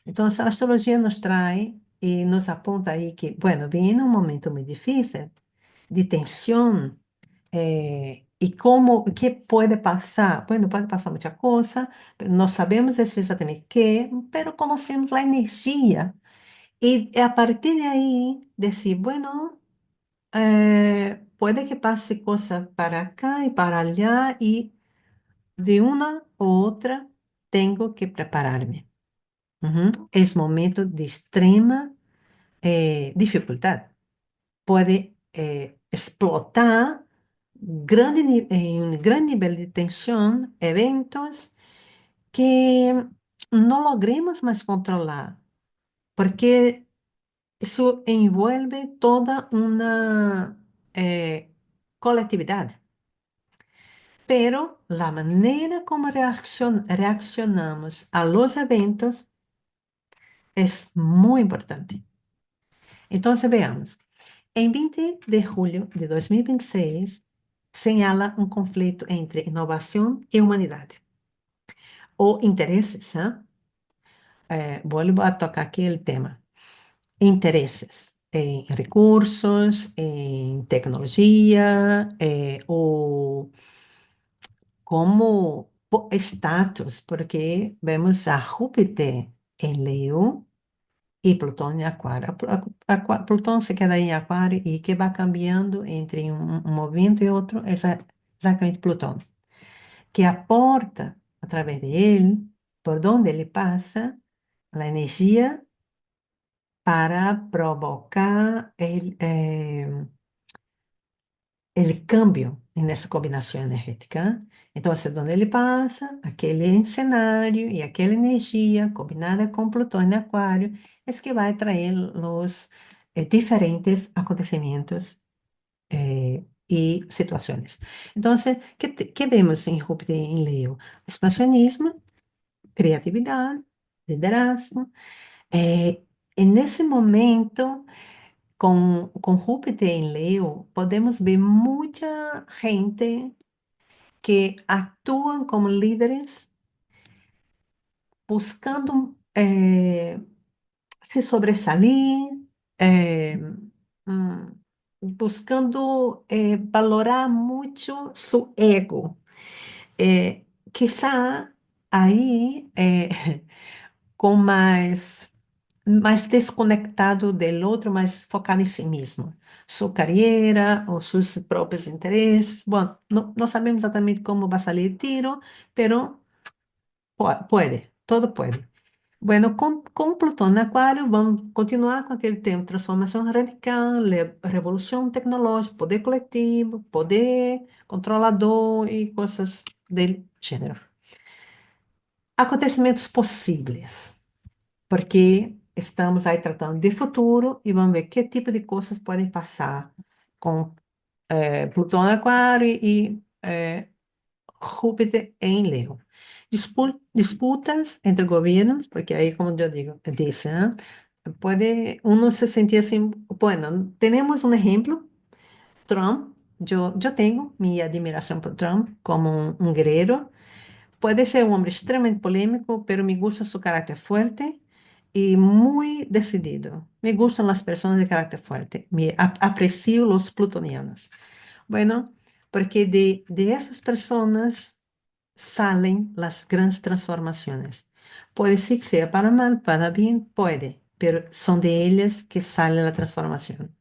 Entonces, la astrología nos trae y nos apunta ahí que, bueno, viene un momento muy difícil de tensión. ¿Y cómo, qué puede pasar? Bueno, puede pasar muchas cosas, pero no sabemos decir exactamente qué, pero conocemos la energía. Y a partir de ahí, decir, bueno, puede que pase cosas para acá y para allá, y de una u otra tengo que prepararme. Es momento de extrema dificultad. Puede explotar en un gran nivel de tensión, eventos que no logremos más controlar, porque eso envuelve toda una colectividad. Pero la manera como reaccionamos a los eventos es muy importante. Entonces, veamos. En 20 de julio de 2026, señala un conflicto entre innovación y humanidad, o intereses, ¿ah? Vuelvo a tocar aquí el tema. Intereses en recursos, en tecnología, o como status, porque vemos a Júpiter en Leo y Plutón en Acuario. Plutón se queda em Aquário e que vai cambiando entre um movimento e outro, é exatamente Plutão, que aporta através de ele, por onde ele passa, a energia para provocar el cambio en esa combinación energética. Entonces, donde ele pasa, aquele cenário e aquela energia combinada com Plutão em Aquário es que vai trazer os diferentes acontecimentos y situaciones. Entonces, ¿qué vemos en Júpiter en Leo? Expansionismo, creatividad, liderazgo. Eh, en ese momento, con Júpiter en Leo, podemos ver mucha gente que actúan como líderes buscando se sobresalir, eh, mm, buscando valorar mucho su ego. Quizá aí com mais desconectado do outro, mais focado em si mesmo, sua carreira ou seus próprios interesses. Bom, não sabemos exatamente como vai sair o tiro, pero pode, todo pode. Bueno, com Plutão em Aquário, vamos continuar com aquele tema, transformação radical, revolução tecnológica, poder coletivo, poder controlador e coisas do gênero. Acontecimentos possíveis, porque estamos aí tratando de futuro e vamos ver que tipo de coisas podem passar com Plutão em Aquário e Júpiter em Leão. Disputas entre governos, porque aí, como eu digo, disse, né? Pode uno se sentir assim, bueno, temos um exemplo, Trump, eu tenho minha admiração por Trump como um guerreiro, pode ser um homem extremamente polêmico, pero me gusta su carácter fuerte y muy decidido. Me gustan las personas de carácter fuerte. Aprecio los plutonianos. Bueno, porque de esas personas salen las grandes transformaciones. Puede ser que sea para mal, para bien, puede, pero son de ellas que sale la transformación.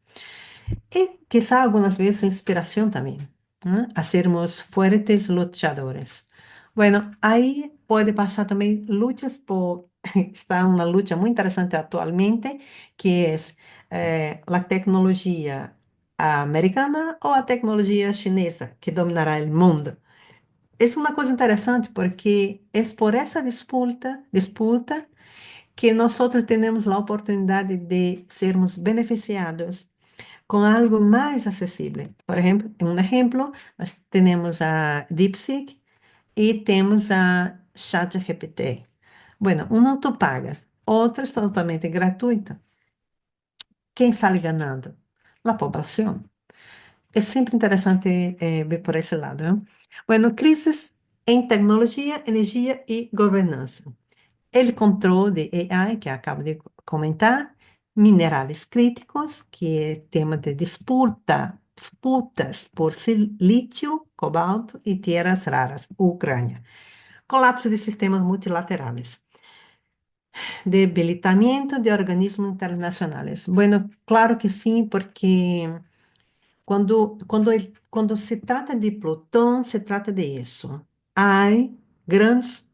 Y quizá algunas veces inspiración también, ¿no? A sermos fuertes luchadores. Bueno, ahí puede pasar también luchas por, está una lucha muy interesante actualmente, que es la tecnología americana o a tecnología chinesa que dominará el mundo. Es una cosa interesante porque es por esa disputa que nosotros tenemos la oportunidad de sermos beneficiados com algo mais acessível. Por exemplo, um exemplo, nós temos a DeepSeek e temos a ChatGPT. Bueno, uma tu pagas, outra é totalmente gratuita. Quem sai ganhando? A população. É sempre interessante ver por esse lado, né? Bueno, crises em tecnologia, energia e governança. El control de AI, que acabo de comentar, minerais críticos, que é tema de disputas por lítio, cobalto e terras raras, Ucrânia. Colapso de sistemas multilaterais. Debilitamiento de organismos internacionales. Bueno, claro que sí, porque quando se trata de Plutão, se trata de isso. Há grandes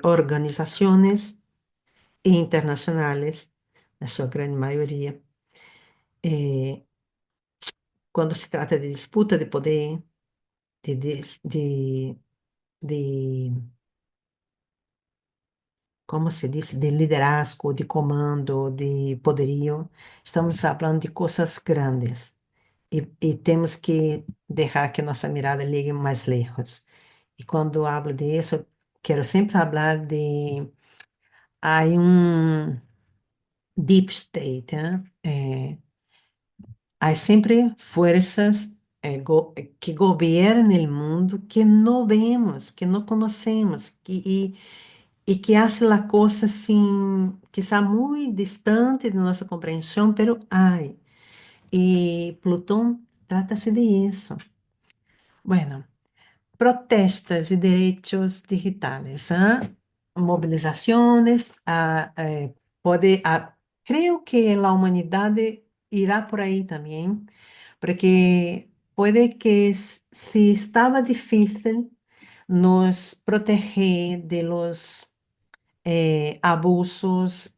organizações internacionais, na sua grande maioria, eh, quando se trata de disputa de poder, de, de, de, de, como se diz, de liderazgo, de comando, de poderio, estamos falando de coisas grandes. E temos que deixar que nossa mirada ligue mais lejos. E quando hablo disso, quero sempre falar de há um deep state, né? Há sempre forças que governam o mundo que não vemos, que não conhecemos, e que fazem a coisa assim, que está muito distante de nossa compreensão, pero há. E Plutão trata-se de isso. Bueno, protestas y derechos digitales, ¿ah? Movilizaciones, creo que la humanidad irá por ahí también, porque puede que si estaba difícil nos proteger de los abusos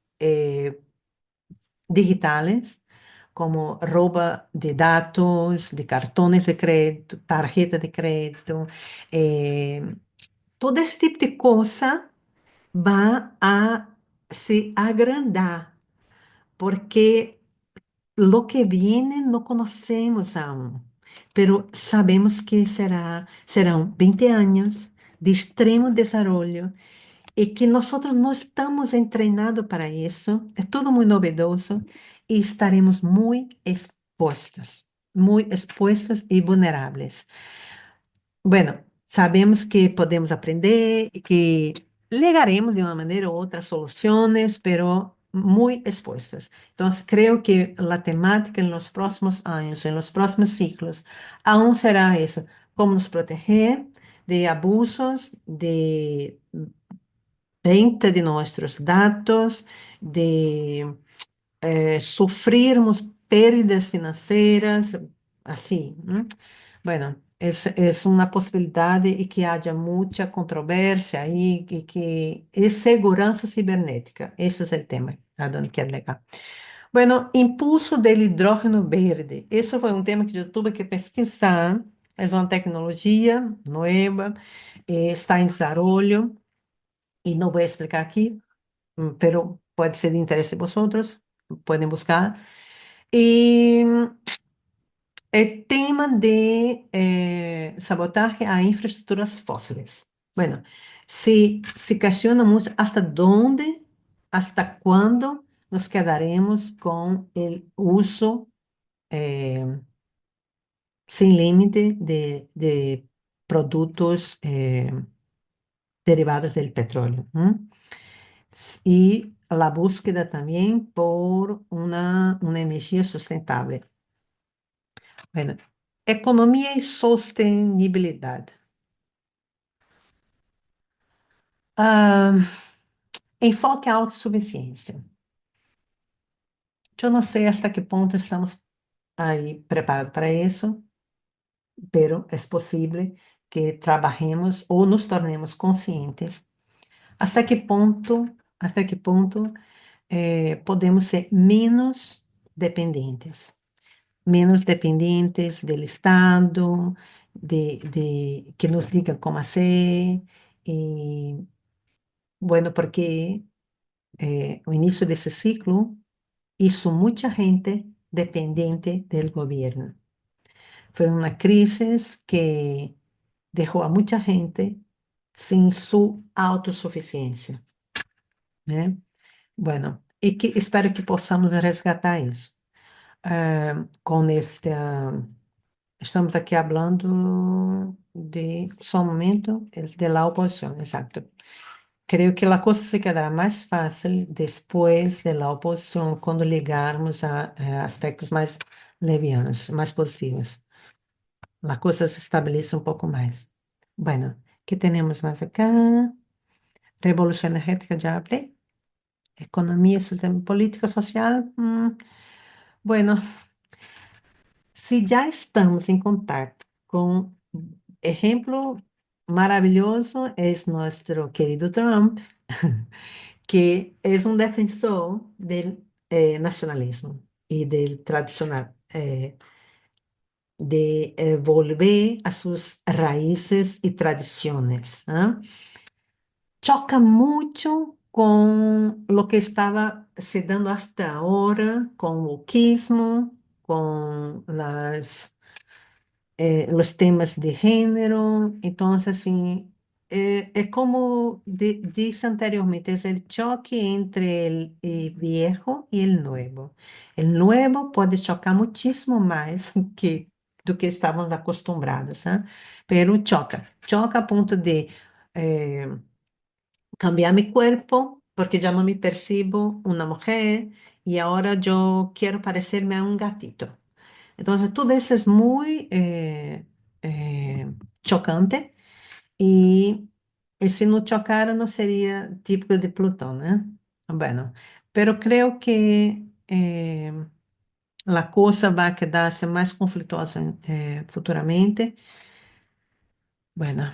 digitales, como rouba de dados, de cartões de crédito, tarjeta de crédito, eh, todo esse tipo de coisa vai a se agrandar, porque lo que viene não conhecemos aún, pero sabemos que serão 20 anos de extremo desenvolvimento e que nós não estamos treinados para isso, é tudo muito novedoso e estaremos muito expostos e vulneráveis. Bueno, sabemos que podemos aprender, que llegaremos de una manera u otra a soluciones, pero muy expuestas. Entonces, creo que la temática en los próximos años, en los próximos ciclos, aún será esa, cómo nos proteger de abusos, de venta de nuestros datos, de sufrirmos pérdidas financieras, así. Bueno, es una posibilidad y que haya mucha controversia ahí y que es seguridad cibernética. Ese es el tema a donde quiero llegar. Bueno, impulso del hidrógeno verde. Ese fue un tema que yo tuve que pesquisar. Es una tecnología nueva, está en desarrollo y no voy a explicar aquí, pero puede ser de interés de vosotros, pueden buscar. Y el tema de sabotaje a infraestructuras fósiles. Bueno, se cuestiona mucho hasta dónde, hasta cuándo nos quedaremos con el uso eh, sin límite de productos derivados del petróleo. Y la búsqueda también por una energía sustentable. Bueno, economía y sostenibilidad. Ah, enfoque a autossuficiência. Eu não sei hasta que ponto estamos aí preparados para isso, pero é possível que trabalhemos ou nos tornemos conscientes. Hasta que ponto podemos ser menos dependentes del Estado, de que nos diga cómo hacer. Y bueno, porque o inicio de ese ciclo hizo mucha gente dependiente del gobierno. Fue una crisis que dejó a mucha gente sin su autosuficiencia, ¿eh? Bueno, y que espero que possamos resgatar isso. Com este, estamos aqui falando de, só um momento, es de la oposición, exacto. Creo que la cosa se quedará más fácil después de la oposición cuando llegarmos a aspectos más levianos, más positivos. La cosa se estabiliza un poco más. Bueno, ¿qué tenemos más acá? Revolución energética, ya hablé. Economía, sistema político, social. Bueno, si ya estamos en contacto con ejemplo maravilloso es nuestro querido Trump, que es un defensor del nacionalismo y del tradicional, de volver a sus raíces y tradiciones, ¿ah? Choca mucho con lo que estaba se dando hasta ahora, con el wokismo, con los temas de género. Entonces, assim, é como disse anteriormente, es el choque entre el viejo y el nuevo. El nuevo pode chocar muchísimo mais do que estávamos acostumbrados, ¿ah? Pero choca a ponto de eh, cambiar mi cuerpo, porque ya no me percibo una mujer y ahora yo quiero parecerme a un gatito. Entonces, todo eso es muy chocante y si no chocara no sería típico de Plutón, ¿eh? Bueno, pero creo que la cosa va a quedarse más conflictuosa futuramente. Bueno,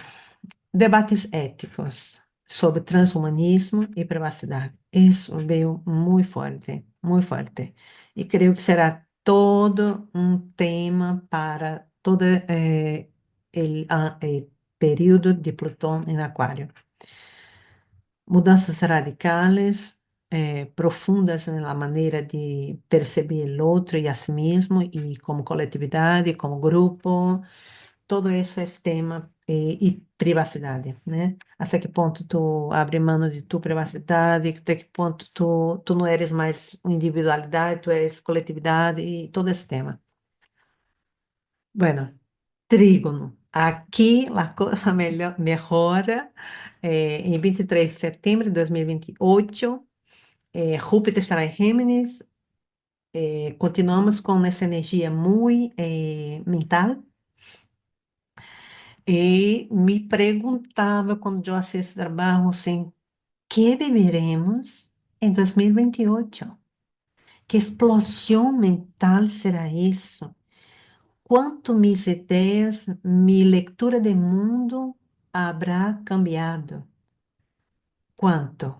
debates éticos sobre transhumanismo y privacidad. Eso veo muy fuerte, muy fuerte. Y creo que será todo un tema para todo el período de Plutón en Acuario. Mudanças radicales, profundas na maneira de perceber o outro e a si mesmo, e como coletividade, como grupo. Todo isso é tema e privacidade, né? Até que ponto tu abre mão de tua privacidade, até que ponto tu não eres mais individualidade, tu eres coletividade e todo esse tema. Bueno, trígono. Aqui a coisa melhor, melhora. em 23 de setembro de 2028, Júpiter estará em Géminis. Continuamos com essa energia muito mental. E me perguntava quando eu hacía esse trabalho, assim, que viveremos em 2028? Que explosão mental será isso? Quanto minhas ideias, minha leitura de mundo habrá cambiado? Quanto?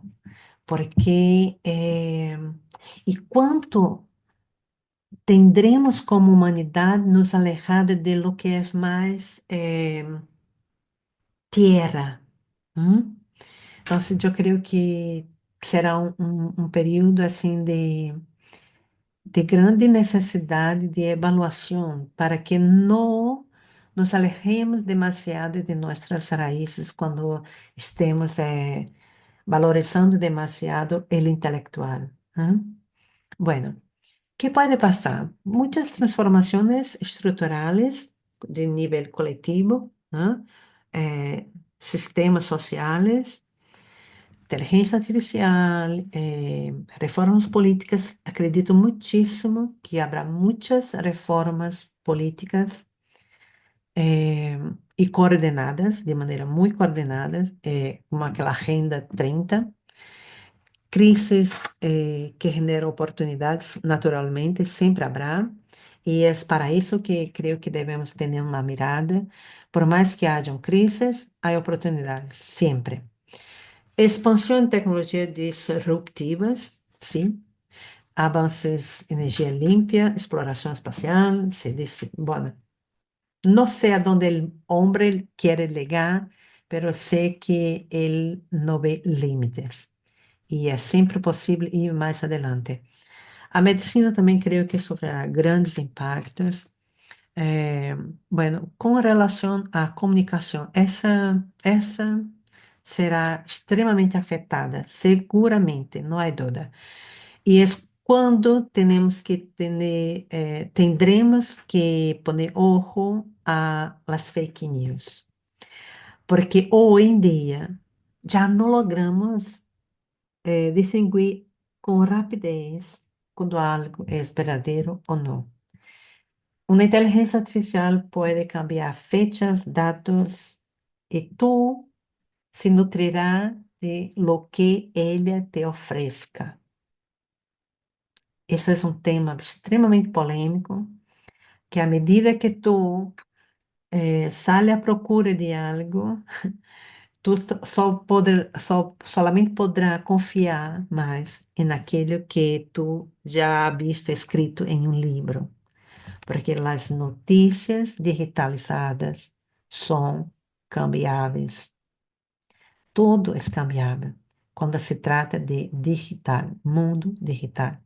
Porque, e quanto tendremos como humanidade nos alejado de lo que é mais tierra? ¿M? Entonces, eu creio que será um período assim de grande necessidade de avaliação para que não nos alejemos demasiado de nossas raízes quando estemos valorizando demasiado o intelectual. ¿Ah? Bueno, ¿qué puede pasar? Muchas transformaciones estructurales de nivel colectivo, ¿ah? Sistemas sociales, inteligência artificial, reformas políticas. Acredito muitíssimo que haverá muitas reformas políticas eh, e coordenadas, de maneira muito coordenadas, como aquela Agenda 30. Crises que generam oportunidades, naturalmente, sempre haverá. E é para isso que creio que devemos ter uma mirada. Por mais que hajam crises, há oportunidades, sempre. Expansão em tecnologias disruptivas, sim. Avanços em energia limpa, exploração espacial, se dice, bueno, não sei aonde o homem quer chegar, mas sei que ele não vê limites. E é sempre possível ir mais adelante. A medicina também creio que sofrerá grandes impactos. Eh, bueno, com relação à comunicação, essa será extremamente afetada, seguramente, não há dúvida. E é quando tendremos que poner ojo a las fake news, porque hoje em dia já não logramos distinguir com rapidez quando algo é verdadeiro ou não. Uma inteligência artificial pode cambiar fechas, dados, e tu se nutrirá de lo que ela te ofereça. Esse é um tema extremamente polêmico, que à medida que tu sale à procura de algo, solamente poderá confiar mais naquilo que tu já visto escrito em um livro, porque as notícias digitalizadas são cambiáveis. Tudo é cambiável quando se trata de digital, mundo digital.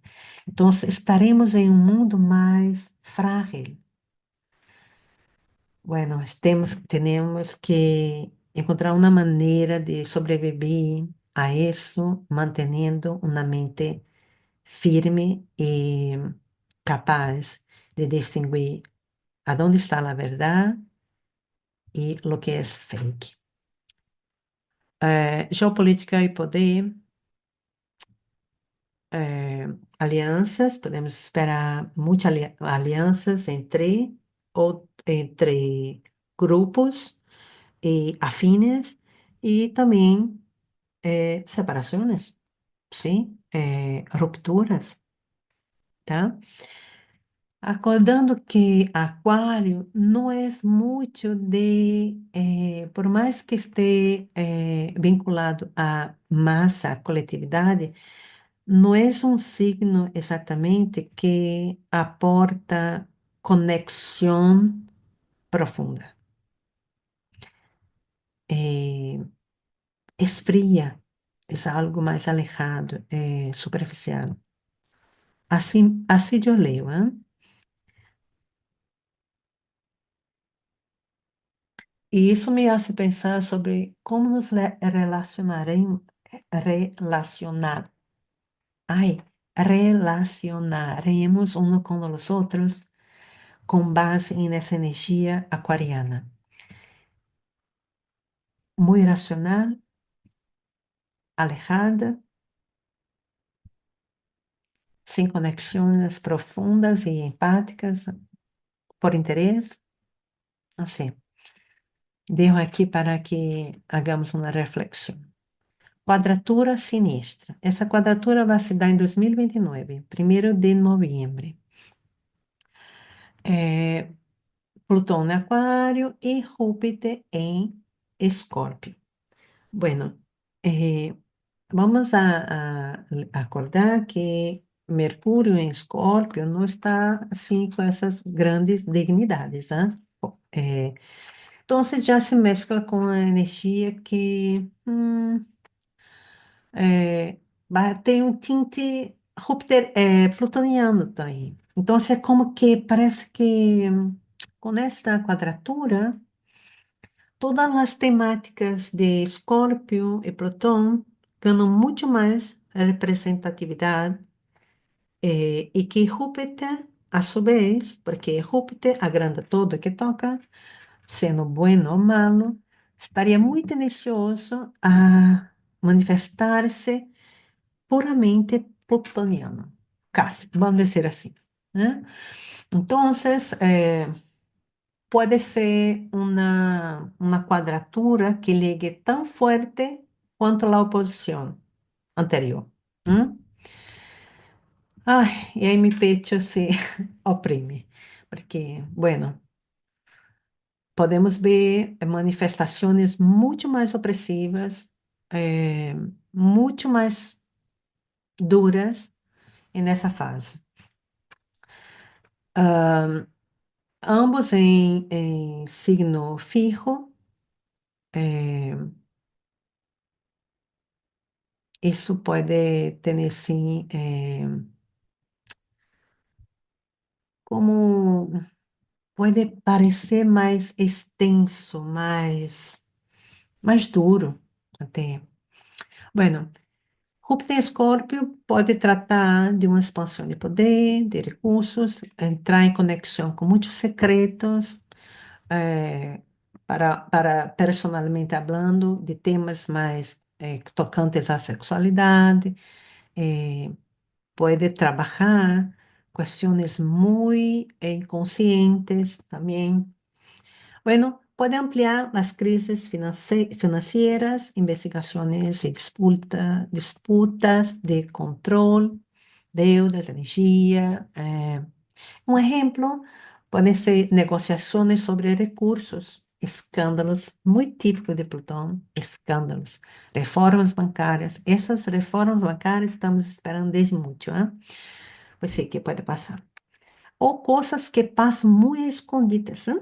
Então, estaremos em um mundo mais frágil. Bueno, temos que encontrar uma maneira de sobreviver a isso, mantendo uma mente firme e capaz de distinguir aonde está a verdade e o que é fake. Geopolítica e poder, alianças, podemos esperar muitas alianças entre grupos afines e também separações, sim, rupturas, tá? Acordando que Aquário não é muito por mais que esteja vinculado à massa, à coletividade, não é um signo exatamente que aporta conexão profunda. Eh, Esfria, é algo mais alejado, superficial. Assim eu leio, hein? E isso me hace pensar sobre como nos relacionar, ai, relacionaremos uns com os outros com base nessa energia aquariana. Muito racional, alejada, sin conexiones profundas y empáticas por interés. No sé, dejo aquí para que hagamos uma reflexão. Quadratura sinistra. Essa quadratura vai se dar em 2029, 1º de novembro. É, Plutão em Aquário e Júpiter em Escorpio. Bueno, vamos a acordar que Mercúrio em Escorpio não está assim com essas grandes dignidades, né? Então, já se mescla com a energia que tem um tinte Júpiter, plutoniano também. Então, é como que parece que com esta quadratura, todas as temáticas de Escorpio e Plutão ganham muito mais representatividade, e que Júpiter, a sua vez, porque Júpiter agranda tudo que toca, sendo bueno ou malo, estaria muito tendencioso a manifestar-se puramente plutoniano, casi, vamos dizer assim, né? Então, pode ser uma quadratura que ligue tão forte quanto a oposição anterior. ¿M? Ai, e aí mi pecho se oprime, porque, bueno, podemos ver manifestações muito mais opressivas, eh, muito mais duras nessa fase. Ambos em signo fijo, eh, isso pode ter, sim, como pode parecer mais extenso, mais duro até. Bueno, Júpiter em Escorpio pode tratar de uma expansão de poder, de recursos, entrar em conexão com muitos secretos, eh, para personalmente hablando, de temas mais tocantes à sexualidade, eh, pode trabalhar questões muito inconscientes também. Bueno, puede ampliar las crisis financieras, investigaciones y disputas de control, deudas, energía. Un ejemplo pueden ser negociaciones sobre recursos, escándalos muy típicos de Plutón, escándalos, reformas bancárias. Essas reformas bancárias estamos esperando desde muito, ¿eh? Pues sí, que pode passar. Ou coisas que passam muito escondidas, ¿eh?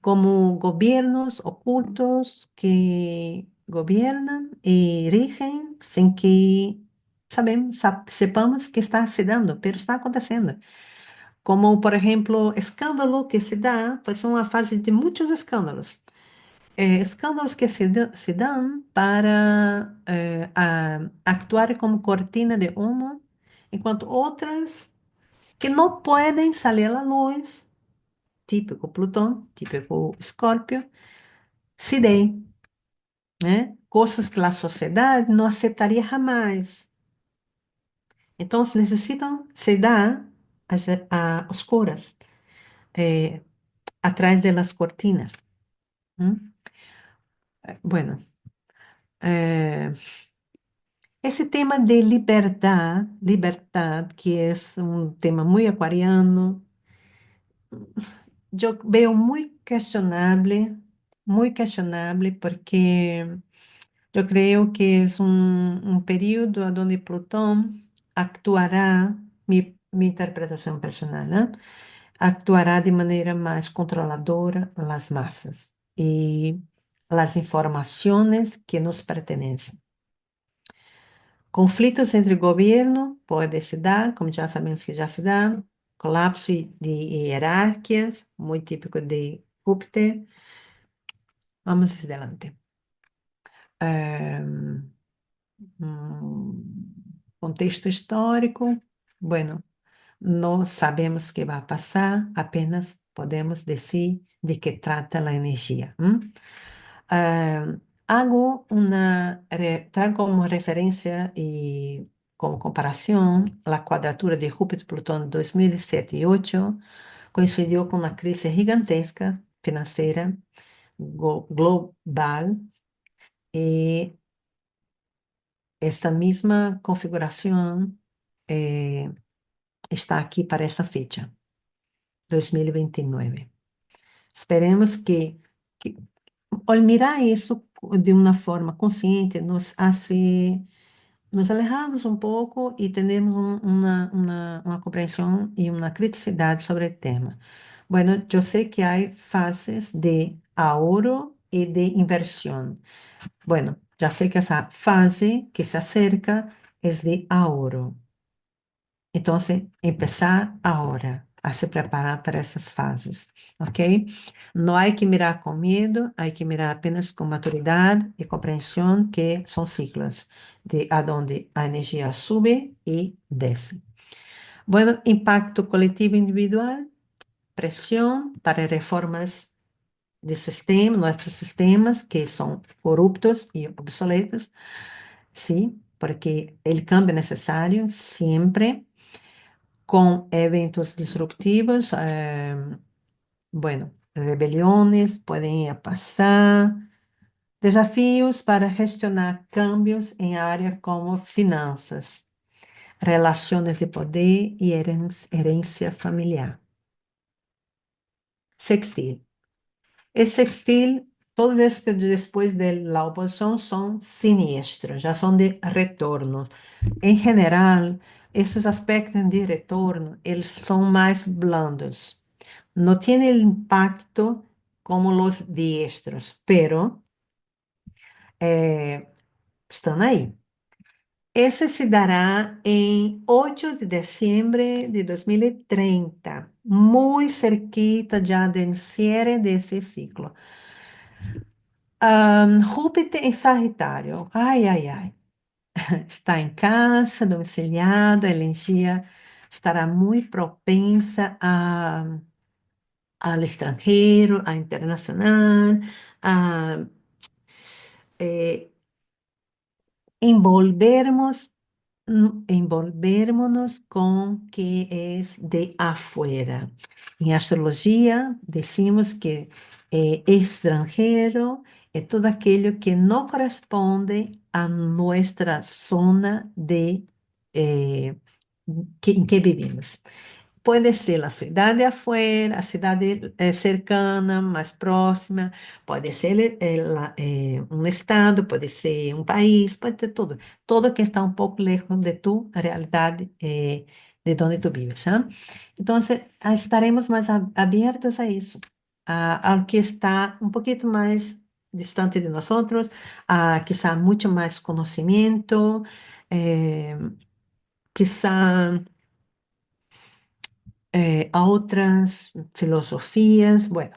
Como gobiernos ocultos que gobiernan y rigen sin que sepamos que está se dando, pero está acontecendo. Como, por ejemplo, escândalo que se dá, pues son a fase de muitos escândalos. Escândalos que se dão para actuar como cortina de humo, enquanto outras que não podem sair à luz, típico Plutão, típico Escorpio, se deem, né? Coisas que a sociedade não aceitaria jamais. Então, necessitam se dar a oscuras, atrás das cortinas. Bueno, eh, esse tema de liberdade, que é um tema muito aquariano, eu vejo muito questionável, porque eu creio que é um período onde Plutão actuará, minha interpretação personal, né? Actuará de maneira mais controladora nas massas e as informações que nos pertencem. Conflitos entre governo pode se dar, como já sabemos que já se dá, colapso de hierarquias, muito típico de Júpiter. Vamos adelante. Contexto histórico, bueno, não sabemos o que vai passar, apenas podemos dizer de que trata a energia. Traigo como referencia y como comparación la cuadratura de Júpiter-Plutón 2007 y 2008 coincidió con una crisis gigantesca financiera global y esta misma configuración eh, está aquí para esta fecha, 2029. Esperemos que al mirar isso de uma forma consciente nos alejamos um pouco e temos uma compreensão e uma criticidade sobre o tema. Bueno, eu sei que há fases de ahorro e de inversión. Bueno, já sei que essa fase que se acerca é de ahorro. Então, empezar agora a se preparar para essas fases, ok? Não há que mirar com medo, há que mirar apenas com maturidade e compreensão que são ciclos, de aonde a energia sube e desce. Bueno, impacto coletivo e individual, pressão para reformas de sistema, nossos sistemas que são corruptos e obsoletos, sim, porque o cambio é necessário sempre con eventos disruptivos, bueno, rebeliones pueden ir a pasar, desafíos para gestionar cambios en áreas como finanzas, relaciones de poder y herencia familiar. Sextil. El sextil, todos los que después de la oposición son siniestros, ya son de retorno. Em geral, esses aspectos de retorno, eles são mais blandos. Não têm o impacto como os diestros, pero estão aí. Esse se dará em 8 de dezembro de 2030, muito cerquita já do cierre desse ciclo. Júpiter em Sagitário. Ai, ai, ai. Está em casa, domiciliado, a energia estará muito propensa al extranjero, a internacional, a eh, envolvermos, envolvermos com que é de afuera. Em astrologia, decimos que extranjero é todo aquilo que não corresponde a nossa zona em que vivimos. Pode ser a cidade afuera, a cidade cercana, mais próxima, pode ser um estado, pode ser um país, pode ser tudo. Todo que está um pouco lejos de tu realidade, de onde tu vives. ¿Ah? Então, estaremos mais abertos a isso, ao que está um pouquinho mais distante de nós, a quizá muito mais conhecimento, quizá a outras filosofias. Bueno,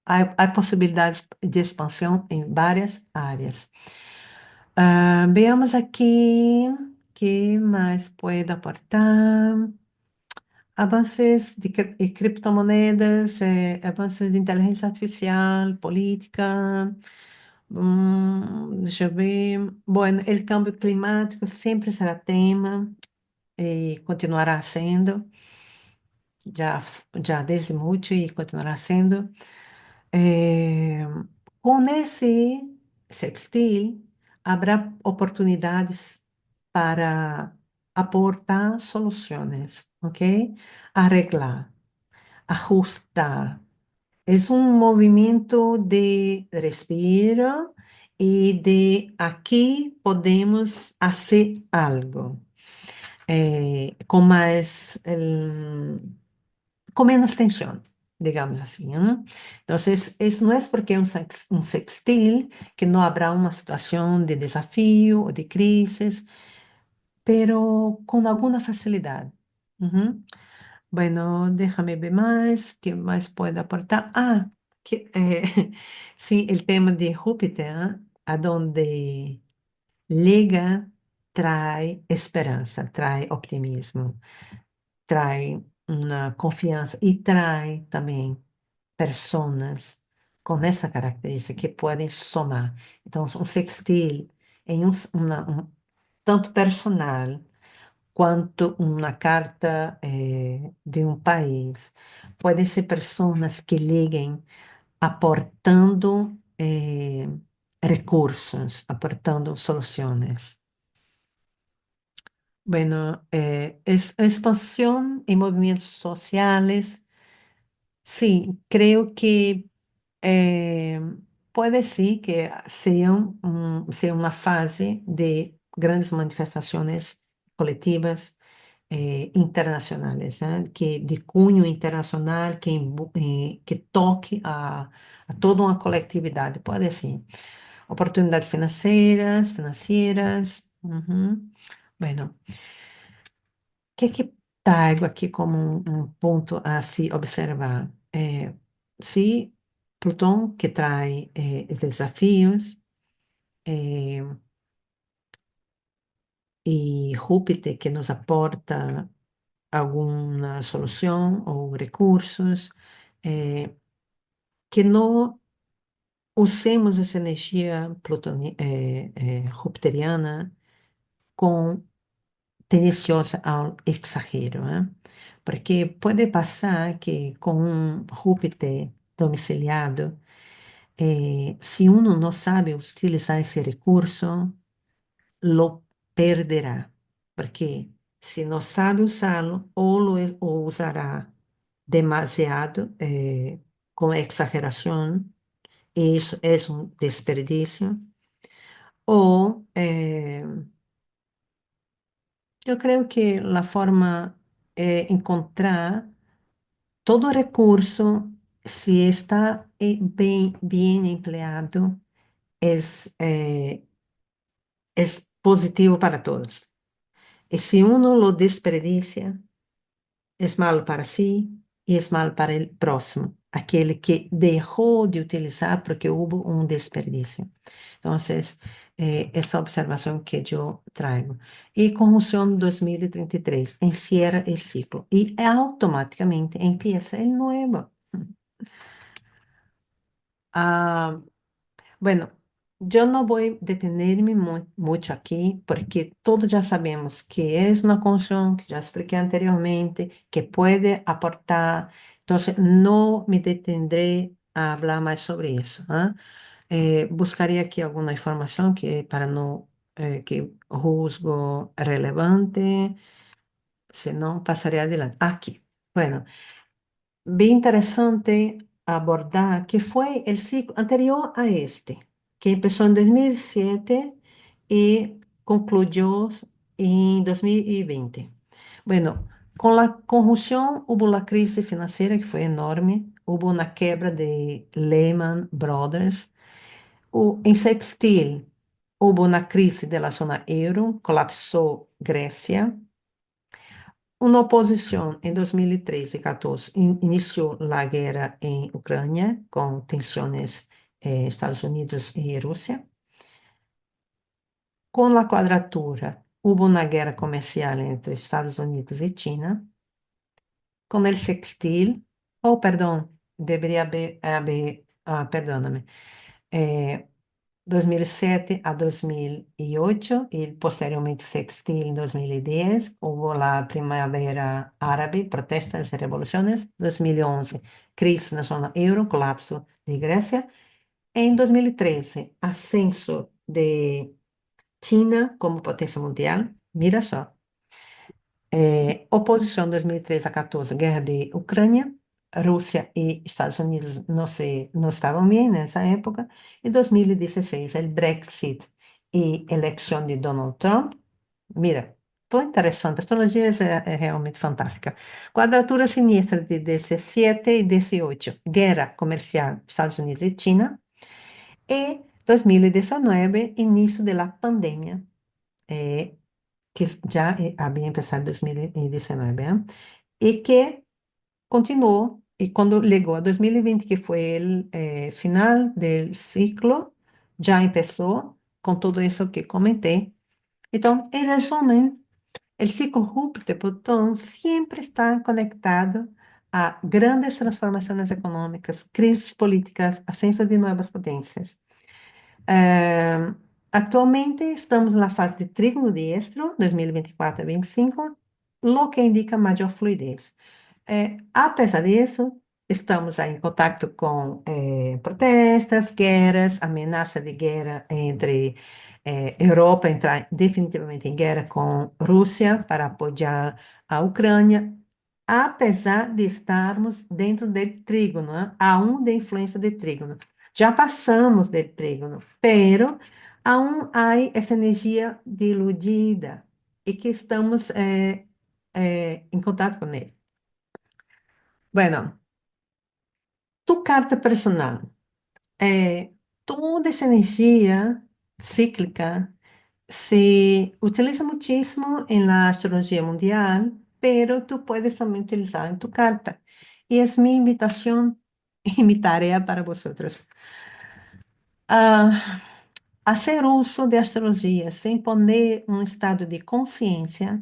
há possibilidades de expansão em várias áreas. Veamos aqui, que mais pode aportar? Avanços de criptomoedas, avanços de inteligência artificial, política. Deixa eu ver. Bueno, o câmbio climático sempre será tema e continuará sendo. Já desde muito e continuará sendo. Eh, com esse sextil, habrá oportunidades para aportar soluções, ok? Arreglar, ajustar. É um movimento de respiro e de aqui podemos fazer algo. Com mais con menos tensión, digamos así. ¿No? Entonces, no es porque un sextil que no habrá una situación de desafío o de crisis, pero con alguna facilidad. Ujú. Bueno, déjame ver más, ¿qué más puedo aportar? Sí, el tema de Júpiter, ¿ah? A donde llega, trae esperanza, trae optimismo, trae uma confiança e traz também pessoas com essa característica que podem somar. Então, um sextil em tanto personal quanto uma carta de um país, podem ser pessoas que liguem aportando recursos, aportando soluções. Bueno, expansión en movimientos sociales, sí, creo que eh, puede sí que sea una fase de grandes manifestaciones colectivas internacionales, que de cunho internacional, que toque a toda uma coletividade, pode sim. Oportunidades financeiras. Uhum. Bueno, que traigo aqui como ponto a se observar? Se Plutão, que traz desafios, eh, e Júpiter, que nos aporta alguma solução ou recursos, que não usemos essa energia jupiteriana com tendenciosa ao exagero, né? Porque pode passar que com um Júpiter domiciliado, se uno não sabe utilizar esse recurso, lo perderá. Porque se não sabe usá-lo, o usará demasiado, com exageração, e isso é um desperdício, ou eu creio que a forma é encontrar todo recurso, si está bien empleado, es positivo para todos. Y si uno lo desperdicia, es malo para sí y es malo para el próximo, aquel que dejó de utilizar porque hubo un desperdicio. Entonces, esa observación que yo traigo. Y conjunción 2033 encierra el ciclo y automáticamente empieza el nuevo. Ah, bueno, yo no voy a detenerme mucho aquí porque todos ya sabemos que es una conjunción que ya expliqué anteriormente, que puede aportar, entonces no me detendré a hablar más sobre eso. ¿Ah? Buscaré aquí alguna información que para no que juzgo relevante, si no pasaré adelante. Aquí, bueno. Bem interessante abordar que foi o ciclo anterior a este, que começou em 2007 e concluiu em 2020. Bueno, com a conjunção houve a crise financeira que foi enorme, houve uma quebra de Lehman Brothers, em sextil houve uma crise da zona euro, colapsou Grécia. Uma oposição em 2013 e 14 iniciou a guerra em Ucrânia, com tensões Estados Unidos e Rússia. Com a quadratura, houve uma guerra comercial entre Estados Unidos e China. Com o sextil, perdão, deveria perdóname, 2007 a 2008 y posteriormente sextil en 2010. Hubo la primavera árabe, protestas y revoluciones. 2011, crisis en la zona euro, colapso de Grecia. En 2013, ascenso de China como potencia mundial. Mira só. Oposição 2013 a 14, guerra de Ucrânia, Rússia e Estados Unidos não estavam bem nessa época. E 2016, o Brexit e eleição de Donald Trump. Mira, tão interessante, a astrologia é realmente fantástica. Quadratura sinistra de 17 e 18, guerra comercial Estados Unidos e China. E 2019, início da pandemia. Eh, que já havia começado em 2019, ¿eh? E que continuou, e quando chegou a 2020, que foi o final do ciclo, já começou com tudo isso que comentei. Então, em resumo, o ciclo Júpiter-Plutão sempre está conectado a grandes transformaciones económicas, crisis políticas, ascenso de nuevas potencias. Eh, Actualmente estamos na fase de trígono diestro, 2024 a 25, lo que indica maior fluidez. Apesar disso, estamos aí em contato com protestas, guerras, ameaça de guerra entre Europa, entrar definitivamente em guerra com Rússia para apoiar a Ucrânia, apesar de estarmos dentro do trígono, né? Aún de influência do trígono. Já passamos do trígono, pero aún há essa energia diludida e que estamos em contato com ele. Bueno, tu carta personal, toda essa energia cíclica se utiliza muchísimo en la astrología mundial, pero tú puedes también utilizar en tu carta. Y es mi invitación y mi tarea para vosotros. Ah, hacer uso de astrología sin poner un estado de conciencia,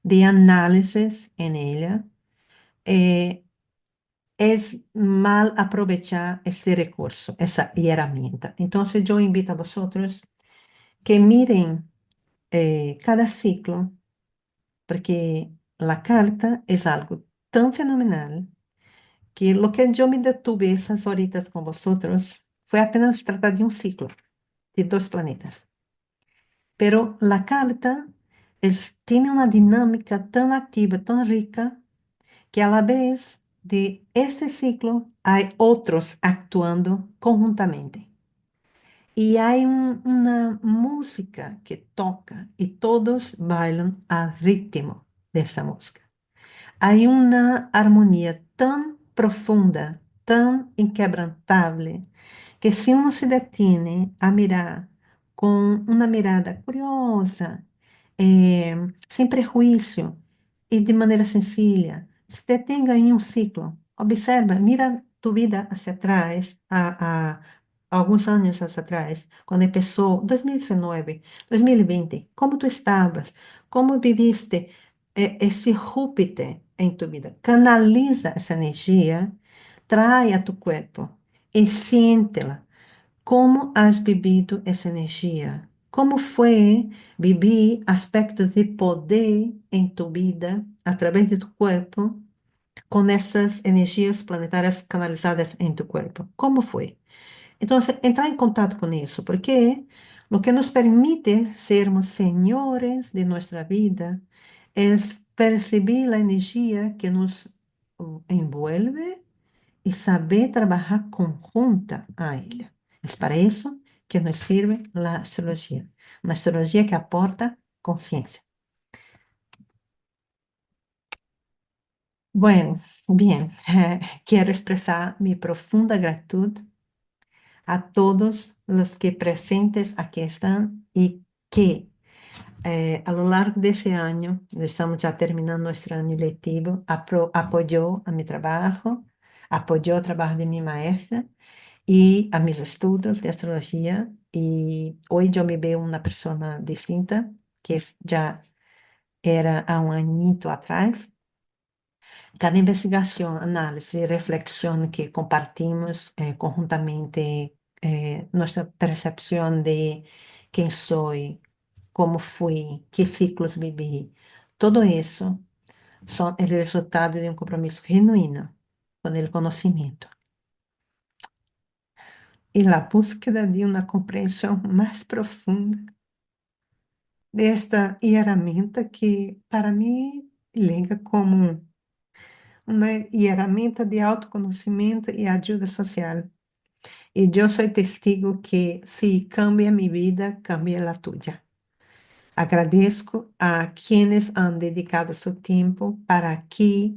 de análisis en ella, eh, es mal aprovechar este recurso, esa herramienta. Entonces yo invito a vosotros que miren cada ciclo, porque la carta es algo tan fenomenal que lo que yo me detuve esas horitas con vosotros fue apenas tratar de un ciclo de dos planetas. Pero la carta tiene una dinámica tan activa, tan rica, que a la vez de este ciclo hay otros actuando conjuntamente. Y hay una música que toca y todos bailan al ritmo de esa música. Hay una armonía tan profunda, tan inquebrantable, que si uno se detiene a mirar con una mirada curiosa, sin prejuicio y de manera sencilla, se detenga en un ciclo, observa, mira tu vida hacia atrás, a alguns anos atrás, quando começou 2019, 2020, como tu estavas, como viviste esse Júpiter em tu vida. Canaliza essa energia, trai a tu corpo e siente-la. Como has vivido essa energia? Como foi viver aspectos de poder em tu vida, através de tu corpo, com essas energias planetárias canalizadas em tu corpo? Como foi? Então, entrar em contato com isso, porque o que nos permite sermos senhores de nossa vida é perceber a energia que nos envolve e saber trabalhar conjunta a ela. É para isso que nos serve a astrologia. Uma astrologia que aporta consciência. Bueno, bien, quiero expresar mi profunda gratitud a todos los que presentes aquí están y que a lo largo de ese año, estamos ya terminando nuestro año lectivo, apoyó a mi trabajo, apoyó el trabajo de mi maestra y a mis estudios de astrología. Y hoy yo me veo una persona distinta que ya era a un añito atrás. Cada investigação, análise e reflexão que compartimos conjuntamente, nossa percepção de quem sou, como fui, que ciclos vivi, tudo isso são o resultado de um compromisso genuíno com o conhecimento e a búsqueda de uma compreensão mais profunda desta ferramenta que, para mim, liga como uma ferramenta de autoconhecimento e ajuda social. E eu sou testigo que, se cambia minha vida, cambia a tua. Agradeço a quienes han dedicado seu tempo para aqui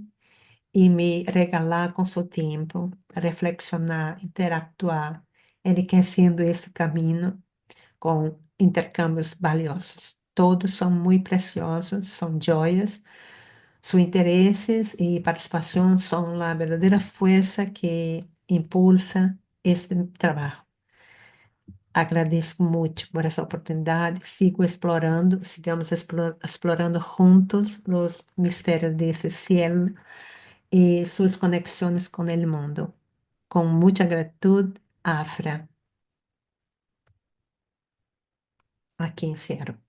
e me regalar com seu tempo, reflexionar, interactuar, enriquecendo esse caminho com intercâmbios valiosos. Todos são muito preciosos, são joias. Sus intereses y participación son la verdadera fuerza que impulsa este trabajo. Agradezco mucho por essa oportunidade. Sigo explorando, sigamos explorando juntos os mistérios desse cielo y sus conexiones con el mundo. Con mucha gratitud, Afra. Aquí encierro.